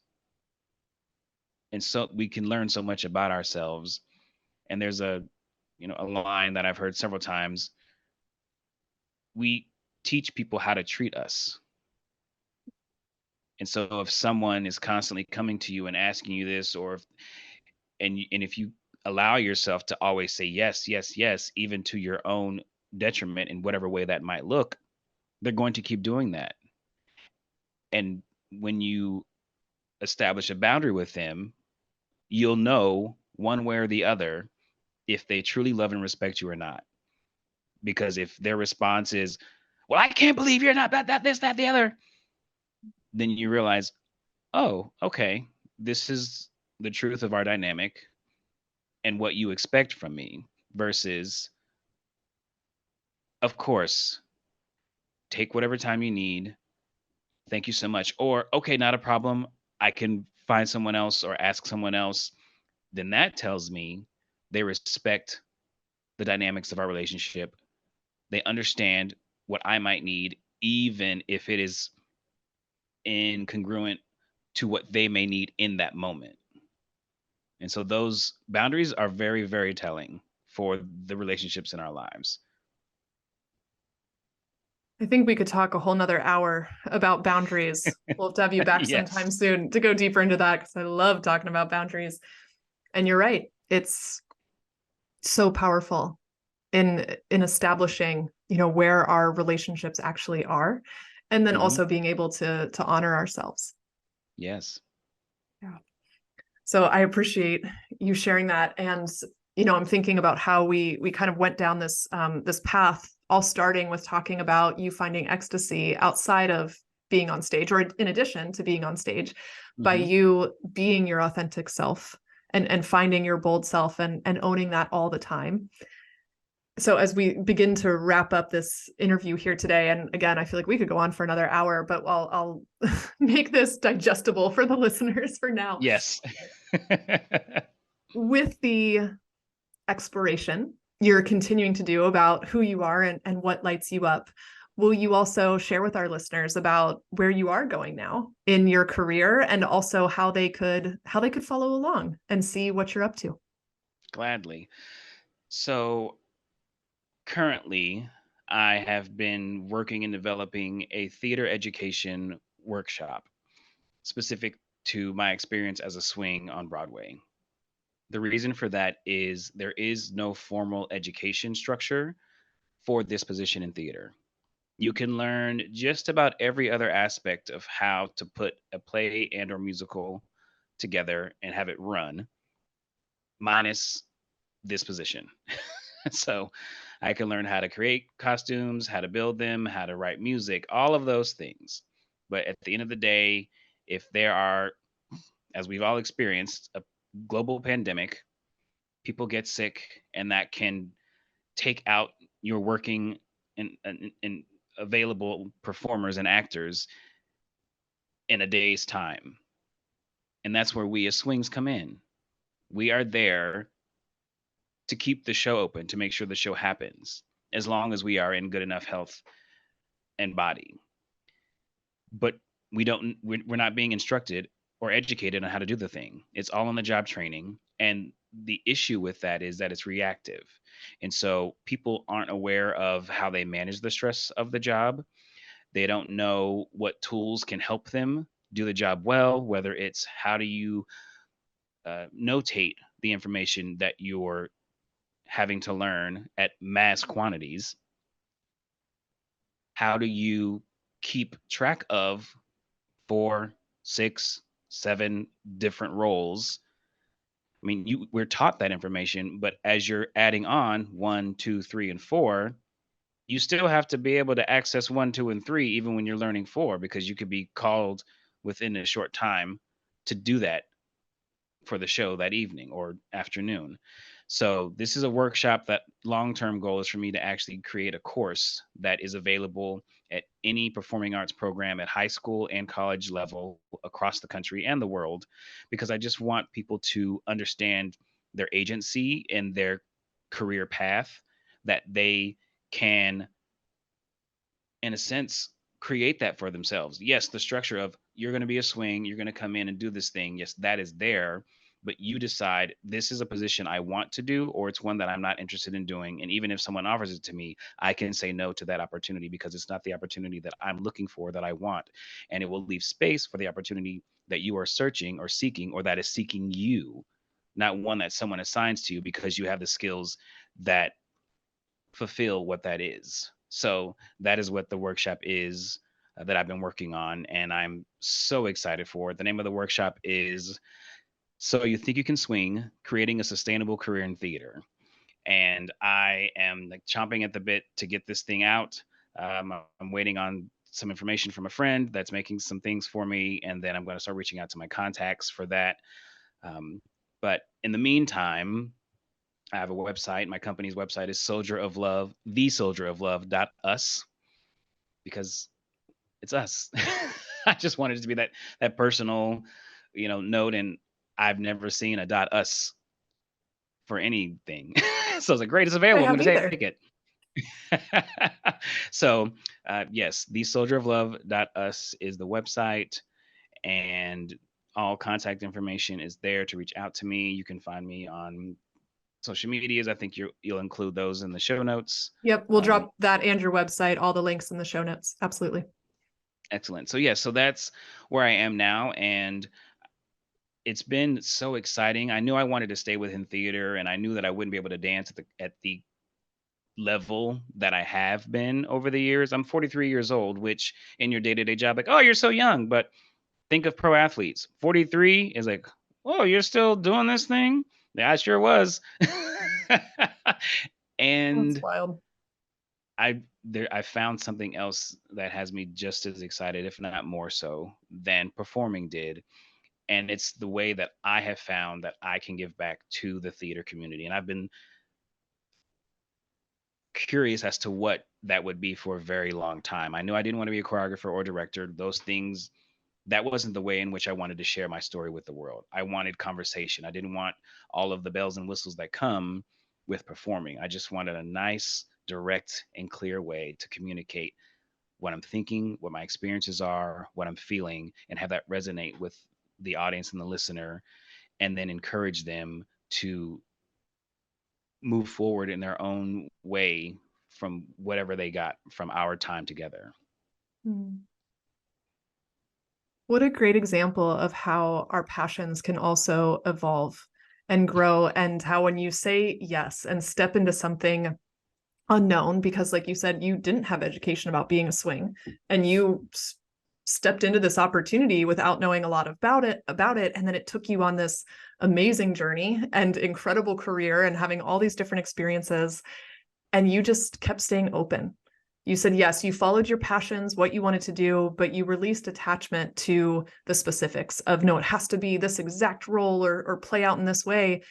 Speaker 2: and so we can learn so much about ourselves. And there's a line that I've heard several times. We teach people how to treat us. And so if someone is constantly coming to you and asking you this, or if you allow yourself to always say yes, yes, yes, even to your own detriment in whatever way that might look, they're going to keep doing that. And when you establish a boundary with them, you'll know one way or the other if they truly love and respect you or not. Because if their response is, well, I can't believe you're not that, this, that, the other, then you realize, oh, okay, this is the truth of our dynamic and what you expect from me versus, of course, take whatever time you need. Thank you so much. Or, okay, not a problem. I can find someone else or ask someone else. Then that tells me they respect the dynamics of our relationship. They understand what I might need, even if it is incongruent to what they may need in that moment. And so those boundaries are very, very telling for the relationships in our lives.
Speaker 1: I think we could talk a whole nother hour about boundaries. We'll have to have you back
Speaker 2: Yes.
Speaker 1: sometime soon to go deeper into that because I love talking about boundaries. And you're right. It's so powerful in establishing, where our relationships actually are, and then
Speaker 2: Hmm.
Speaker 1: also being able to honor ourselves.
Speaker 2: Yes.
Speaker 1: Yeah. So I appreciate you sharing that. And, I'm thinking about how we kind of went down this path, all starting with talking about you finding ecstasy outside of being on stage, or in addition to being on stage, by
Speaker 2: Hmm.
Speaker 1: you being your authentic self and finding your bold self and owning that all the time. So as we begin to wrap up this interview here today, and again, I feel like we could go on for another hour, but I'll make this digestible for the listeners for now.
Speaker 2: Yes.
Speaker 1: With the exploration you're continuing to do about who you are and what lights you up, will you also share with our listeners about where you are going now in your career, and also how they could follow along and see what you're up to?
Speaker 2: Gladly. So currently, I have been working and developing a theater education workshop specific to my experience as a swing on Broadway. The reason for that is there is no formal education structure for this position in theater. You can learn just about every other aspect of how to put a play and or musical together and have it run, minus this position. So I can learn how to create costumes, how to build them, how to write music, all of those things. But at the end of the day, if there are, as we've all experienced, a global pandemic, people get sick, and that can take out your working and available performers and actors in a day's time. And that's where we as swings come in. We are there to keep the show open, to make sure the show happens, as long as we are in good enough health and body. But we're not being instructed or educated on how to do the thing. It's all on the job training. And the issue with that is that it's reactive. And so people aren't aware of how they manage the stress of the job. They don't know what tools can help them do the job well, whether it's how do you notate the information that you're having to learn at mass quantities. How do you keep track of 4, 6, 7 different roles. I mean, we're taught that information, but as you're adding on 1, 2, 3, and 4, you still have to be able to access 1, 2, and 3 even when you're learning 4, because you could be called within a short time to do that for the show that evening or afternoon. So this is a workshop that long-term goal is for me to actually create a course that is available at any performing arts program at high school and college level across the country and the world, because I just want people to understand their agency and their career path, that they can, in a sense, create that for themselves. Yes, the structure of you're going to be a swing, you're going to come in and do this thing. Yes, that is there, but you decide this is a position I want to do, or it's one that I'm not interested in doing. And even if someone offers it to me, I can say no to that opportunity because it's not the opportunity that I'm looking for, that I want. And it will leave space for the opportunity that you are searching or seeking, or that is seeking you, not one that someone assigns to you because you have the skills that fulfill what that is. So that is what the workshop is, that I've been working on, and I'm so excited for it. The name of the workshop is "So You Think You Can Swing: Creating a Sustainable Career in Theater." And I am like chomping at the bit to get this thing out. I'm waiting on some information from a friend that's making some things for me, and then I'm going to start reaching out to my contacts for that. Um, but in the meantime, I have a website. My company's website is Soldier of Love, the Soldier of Love.us, because it's us. I just wanted it to be that personal, note, and I've never seen a .us for anything. So it's like, great, it's
Speaker 1: I
Speaker 2: available. I'm
Speaker 1: have
Speaker 2: going to
Speaker 1: either.
Speaker 2: take it. So yes, the Soldier of Love.us is the website, and all contact information is there to reach out to me. You can find me on social medias. I think you'll include those in the show notes.
Speaker 1: Yep, we'll drop that and your website, all the links in the show notes. Absolutely.
Speaker 2: Excellent. So yeah, so that's where I am now, and it's been so exciting. I knew I wanted to stay within theater, and I knew that I wouldn't be able to dance at the level that I have been over the years. I'm 43 years old, which in your day-to-day job, like, oh, you're so young, but think of pro athletes. 43 is like, oh, you're still doing this thing? Yeah, I sure was.
Speaker 1: That's
Speaker 2: And
Speaker 1: wild.
Speaker 2: I found something else that has me just as excited, if not more so, than performing did. And it's the way that I have found that I can give back to the theater community. And I've been curious as to what that would be for a very long time. I knew I didn't want to be a choreographer or director. Those things, that wasn't the way in which I wanted to share my story with the world. I wanted conversation. I didn't want all of the bells and whistles that come with performing. I just wanted a nice, direct, and clear way to communicate what I'm thinking, what my experiences are, what I'm feeling, and have that resonate with the audience and the listener, and then encourage them to move forward in their own way from whatever they got from our time together.
Speaker 1: Hmm. What a great example of how our passions can also evolve and grow, and how when you say yes and step into something unknown, because like you said, you didn't have education about being a swing, and you stepped into this opportunity without knowing a lot about it, and then it took you on this amazing journey and incredible career and having all these different experiences, and you just kept staying open. You said yes, you followed your passions, what you wanted to do, but you released attachment to the specifics of, no, it has to be this exact role or play out in this way.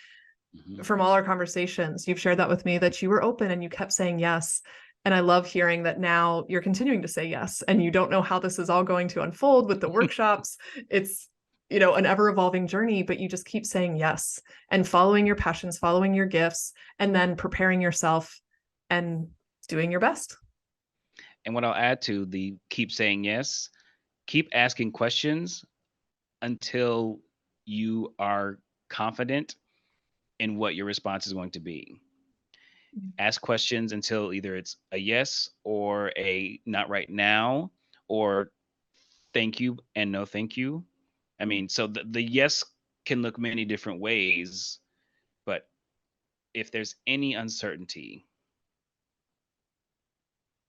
Speaker 2: Mhm.
Speaker 1: From all our conversations, you've shared that with me, that you were open and you kept saying yes. And I love hearing that now you're continuing to say yes, and you don't know how this is all going to unfold with the workshops. It's, an ever evolving journey, but you just keep saying yes and following your passions, following your gifts, and then preparing yourself and doing your best.
Speaker 2: And what I'll add to the keep saying yes, keep asking questions until you are confident in what your response is going to be. Ask questions until either it's a yes or a not right now, or thank you and no thank you. I mean, so the yes can look many different ways, but if there's any uncertainty,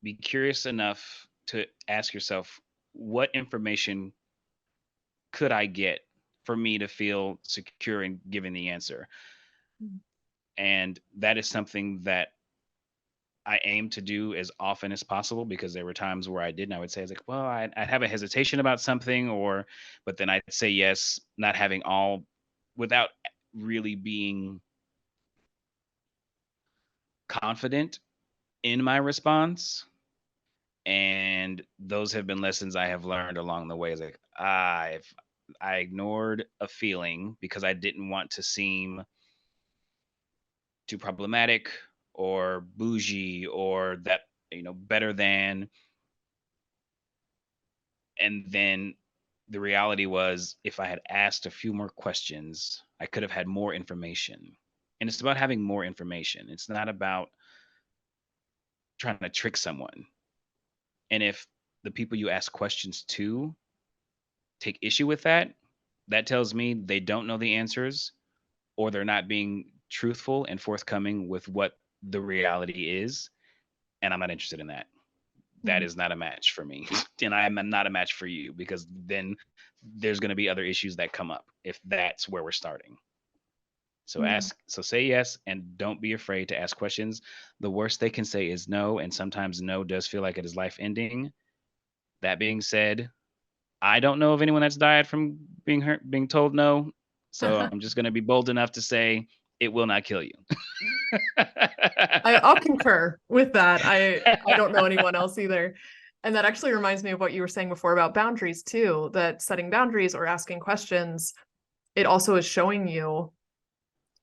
Speaker 2: be curious enough to ask yourself, what information could I get for me to feel secure in giving the answer.
Speaker 1: Mm.
Speaker 2: And that is something that I aim to do as often as possible, because there were times where I didn't. I would say, I was like, well, I'd have a hesitation about something, but then I'd say yes, not having all, without really being confident in my response. And those have been lessons I have learned along the way. Is like, if I ignored a feeling because I didn't want to seem too problematic or bougie or that, better than. And then the reality was, if I had asked a few more questions, I could have had more information. And it's about having more information. It's not about trying to trick someone. And if the people you ask questions to take issue with that, that tells me they don't know the answers, or they're not being truthful and forthcoming with what the reality is. And I'm not interested in that. That
Speaker 1: Mm.
Speaker 2: is not a match for me. And I am not a match for you, because then there's going to be other issues that come up if that's where we're starting. So
Speaker 1: Mm.
Speaker 2: say yes, and don't be afraid to ask questions. The worst they can say is no, and sometimes no does feel like it is life ending. That being said, I don't know of anyone that's died from being told no. So I'm just going to be bold enough to say it will not kill you.
Speaker 1: I'll concur with that. I don't know anyone else either. And that actually reminds me of what you were saying before about boundaries too, that setting boundaries or asking questions, it also is showing you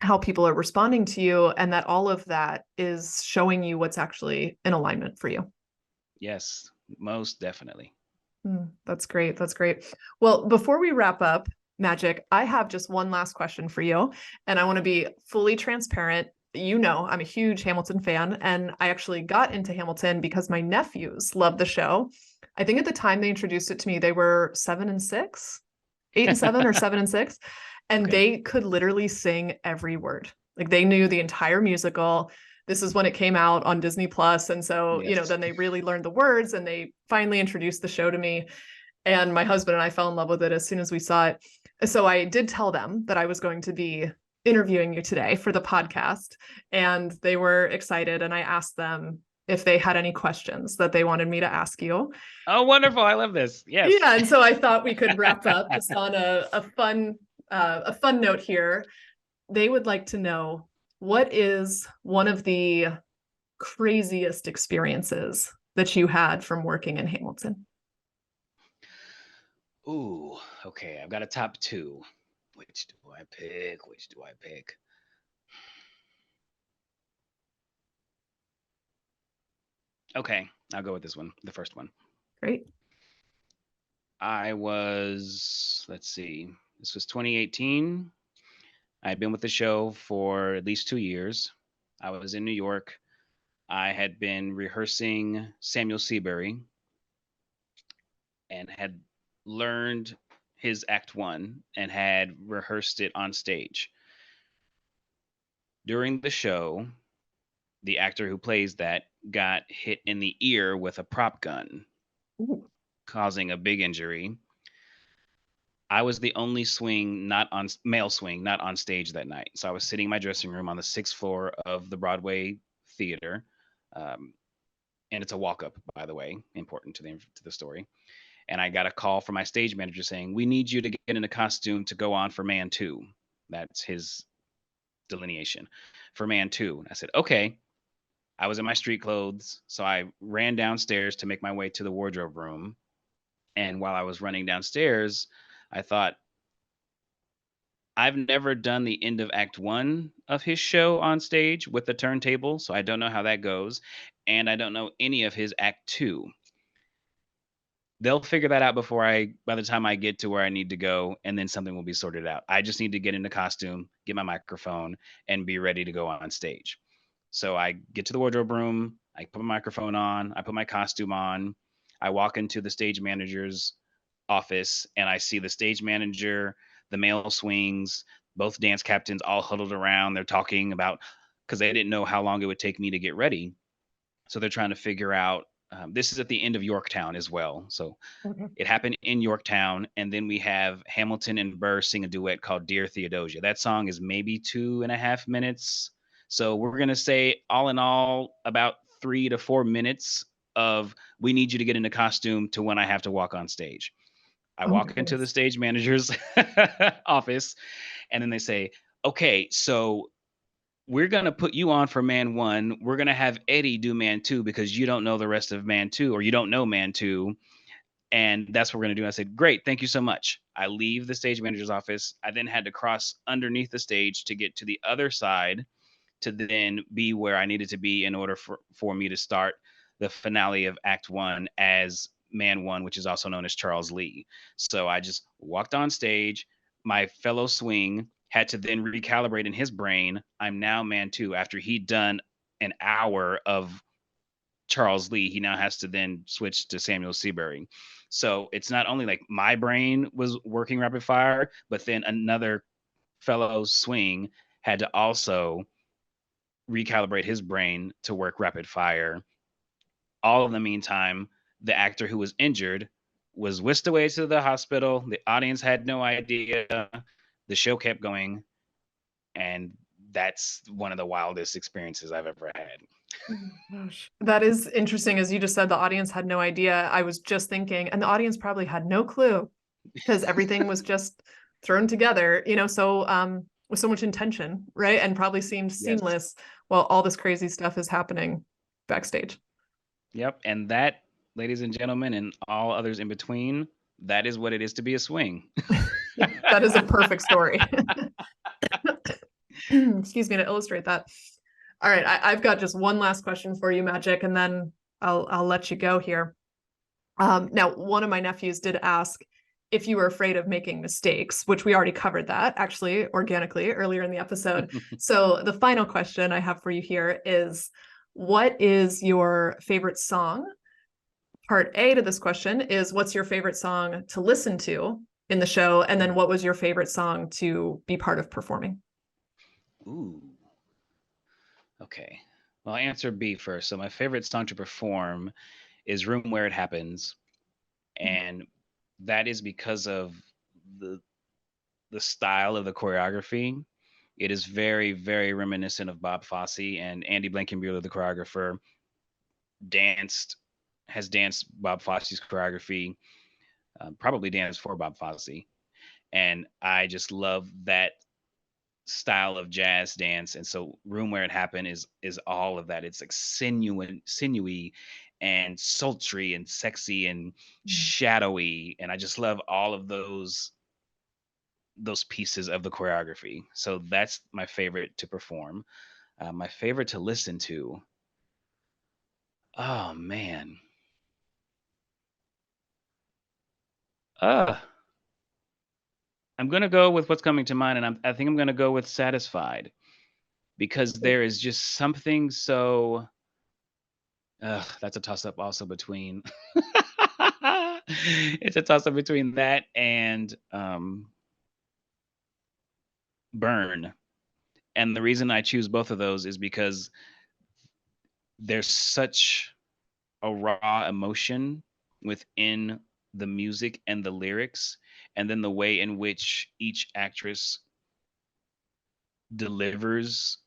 Speaker 1: how people are responding to you, and that all of that is showing you what's actually in alignment for you.
Speaker 2: Yes, most definitely.
Speaker 1: That's great. That's great. Well, before we wrap up, Magic, I have just one last question for you, and I want to be fully transparent. I'm a huge Hamilton fan, and I actually got into Hamilton because my nephews love the show. I think at the time they introduced it to me, they were 7 and 6, 8 and 7, or 7 and 6, and
Speaker 2: Okay.
Speaker 1: they could literally sing every word. Like they knew the entire musical. This is when it came out on Disney Plus. And so,
Speaker 2: Yes.
Speaker 1: then they really learned the words and they finally introduced the show to me. And my husband and I fell in love with it as soon as we saw it. So I did tell them that I was going to be interviewing you today for the podcast. And they were excited. And I asked them if they had any questions that they wanted me to ask you.
Speaker 2: Oh, wonderful. I love this. Yes.
Speaker 1: Yeah. And so I thought we could wrap up just on a fun note here. They would like to know, what is one of the craziest experiences that you had from working in Hamilton?
Speaker 2: Ooh, okay. I've got a top two. Which do I pick? Which do I pick? Okay, I'll go with this one, the first one.
Speaker 1: Great.
Speaker 2: Let's see, this was 2018. I had been with the show for at least 2 years. I was in New York. I had been rehearsing Samuel Seabury and had learned his act one and had rehearsed it on stage. During the show, the actor who plays that got hit in the ear with a prop gun,
Speaker 1: Ooh.
Speaker 2: causing a big injury. I was the only male swing not on stage that night. So I was sitting in my dressing room on the 6th floor of the Broadway theater. Um, and it's a walk up, by the way, important to the story. And I got a call from my stage manager saying, "We need you to get in a costume to go on for Man 2." That's his delineation for Man 2. I said, "Okay." I was in my street clothes, so I ran downstairs to make my way to the wardrobe room. And while I was running downstairs, I thought, I've never done the end of act one of his show on stage with the turntable, so I don't know how that goes. And I don't know any of his act two. They'll figure that out by the time I get to where I need to go, and then something will be sorted out. I just need to get into costume, get my microphone, and be ready to go on stage. So I get to the wardrobe room, I put my microphone on, I put my costume on, I walk into the stage manager's office, and I see the stage manager, the male swings, both dance captains all huddled around. They're talking about, because they didn't know how long it would take me to get ready. So they're trying to figure out this is at the end of Yorktown as well. So
Speaker 1: Okay.
Speaker 2: it happened in Yorktown. And then we have Hamilton and Burr sing a duet called Dear Theodosia. That song is maybe 2.5 minutes. So we're going to say, all in all, about 3 to 4 minutes of we need you to get into costume to when I have to walk on stage. I
Speaker 1: Oh my
Speaker 2: walk into the
Speaker 1: goodness.
Speaker 2: stage manager's office, and then they say, okay, so we're going to put you on for man one. We're going to have Eddie do man two because you don't know the rest of man two, or you don't know man two. And that's what we're going to do. I said, great. Thank you so much. I leave the stage manager's office. I then had to cross underneath the stage to get to the other side to then be where I needed to be in order for me to start the finale of Act One as Man One, which is also known as Charles Lee. So I just walked on stage. My fellow swing had to then recalibrate in his brain. I'm now Man Two after he'd done an hour of Charles Lee. He now has to then switch to Samuel Seabury. So it's not only like my brain was working rapid fire, but then another fellow swing had to also recalibrate his brain to work rapid fire. All in the meantime, the actor who was injured was whisked away to the hospital. The audience had no idea. The show kept going. And that's one of the wildest experiences I've ever had.
Speaker 1: Oh my gosh. That is interesting. As you just said, the audience had no idea. I was just thinking, and the audience probably had no clue because everything was just thrown together, so with so much intention, right? And probably seemed
Speaker 2: Yes.
Speaker 1: seamless while all this crazy stuff is happening backstage.
Speaker 2: Yep. And that, ladies and gentlemen, and all others in between, that is what it is to be a swing.
Speaker 1: That is a perfect story. Excuse me, to illustrate that. All right, I've got just one last question for you, Magic, and then I'll let you go here. Now, one of my nephews did ask if you were afraid of making mistakes, which we already covered that actually organically earlier in the episode. So the final question I have for you here is, what is your favorite song? Part A to this question is, what's your favorite song to listen to in the show? And then what was your favorite song to be part of performing?
Speaker 2: Ooh. Okay. Well, I'll answer B first. So my favorite song to perform is Room Where It Happens. And that is because of the the style of the choreography. It is very, very reminiscent of Bob Fosse, and Andy Blankenbuehler, the choreographer, danced has danced Bob Fosse's choreography, probably danced for Bob Fosse, and I just love that style of jazz dance. And so Room Where It Happened is all of that. It's like sinewy and sultry and sexy and shadowy, and I just love all of those pieces of the choreography. So that's my favorite to perform. My favorite to listen to, oh man, uh I'm gonna go with what's coming to mind, and I think I'm gonna go with Satisfied, because there is just something so. That's a toss up also between. It's a toss up between that and Burn, and the reason I choose both of those is because there's such a raw emotion within the music and the lyrics, and then the way in which each actress delivers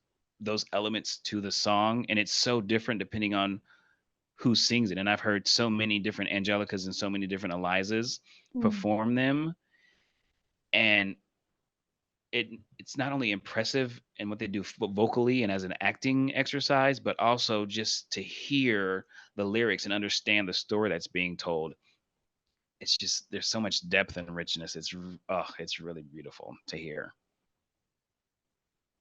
Speaker 2: those elements to the song, and it's so different depending on who sings it. And I've heard so many different Angelicas and so many different Elizas
Speaker 1: Mm.
Speaker 2: perform them, and it's not only impressive in what they do vocally and as an acting exercise, but also just to hear the lyrics and understand the story that's being told. It's just there's so much depth and richness. It's really beautiful to hear.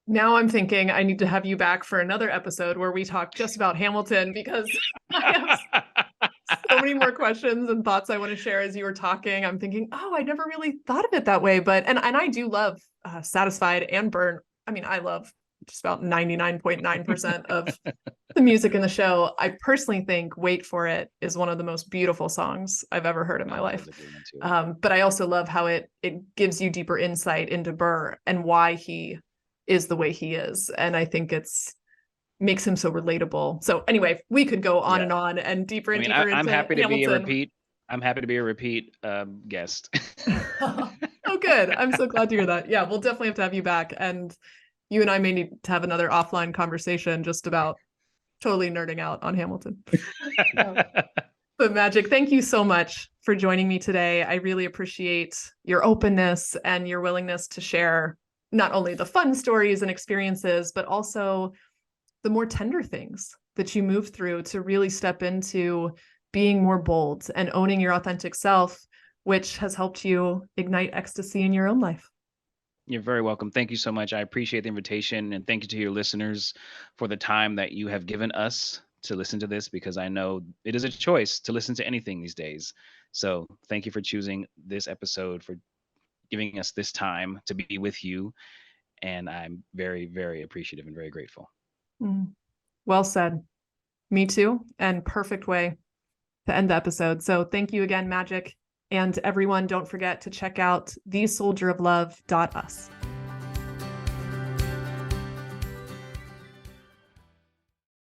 Speaker 1: Now I'm thinking I need to have you back for another episode where we talk just about Hamilton, because I have so many more questions and thoughts I want to share as you were talking. I'm thinking, oh, I never really thought of it that way. But and I do love Satisfied and Burn. I mean, I love just about 99.9% of the music in the show. I personally think Wait for It is one of the most beautiful songs I've ever heard in my
Speaker 2: Oh, that
Speaker 1: life.
Speaker 2: is a good one too.
Speaker 1: But I also love how it gives you deeper insight into Burr and why he is the way he is. And I think it's makes him so relatable. So anyway, we could go on
Speaker 2: Yeah.
Speaker 1: and on and deeper
Speaker 2: I
Speaker 1: and
Speaker 2: mean,
Speaker 1: deeper
Speaker 2: I'm
Speaker 1: into
Speaker 2: happy to be a
Speaker 1: Hamilton.
Speaker 2: repeat. I'm happy to be a repeat guest.
Speaker 1: Oh, good. I'm so glad to hear that. Yeah, we'll definitely have to have you back. And you and I may need to have another offline conversation just about totally nerding out on Hamilton. But Magic, thank you so much for joining me today. I really appreciate your openness and your willingness to share not only the fun stories and experiences, but also the more tender things that you move through to really step into being more bold and owning your authentic self, which has helped you ignite ecstasy in your own life.
Speaker 2: You're very welcome. Thank you so much. I appreciate the invitation, and thank you to your listeners for the time that you have given us to listen to this, because I know it is a choice to listen to anything these days. So thank you for choosing this episode, for giving us this time to be with you. And I'm very, very appreciative and very grateful.
Speaker 1: Well said. Me too. And perfect way to end the episode. So thank you again, Magic. And everyone, don't forget to check out thesoldieroflove.us.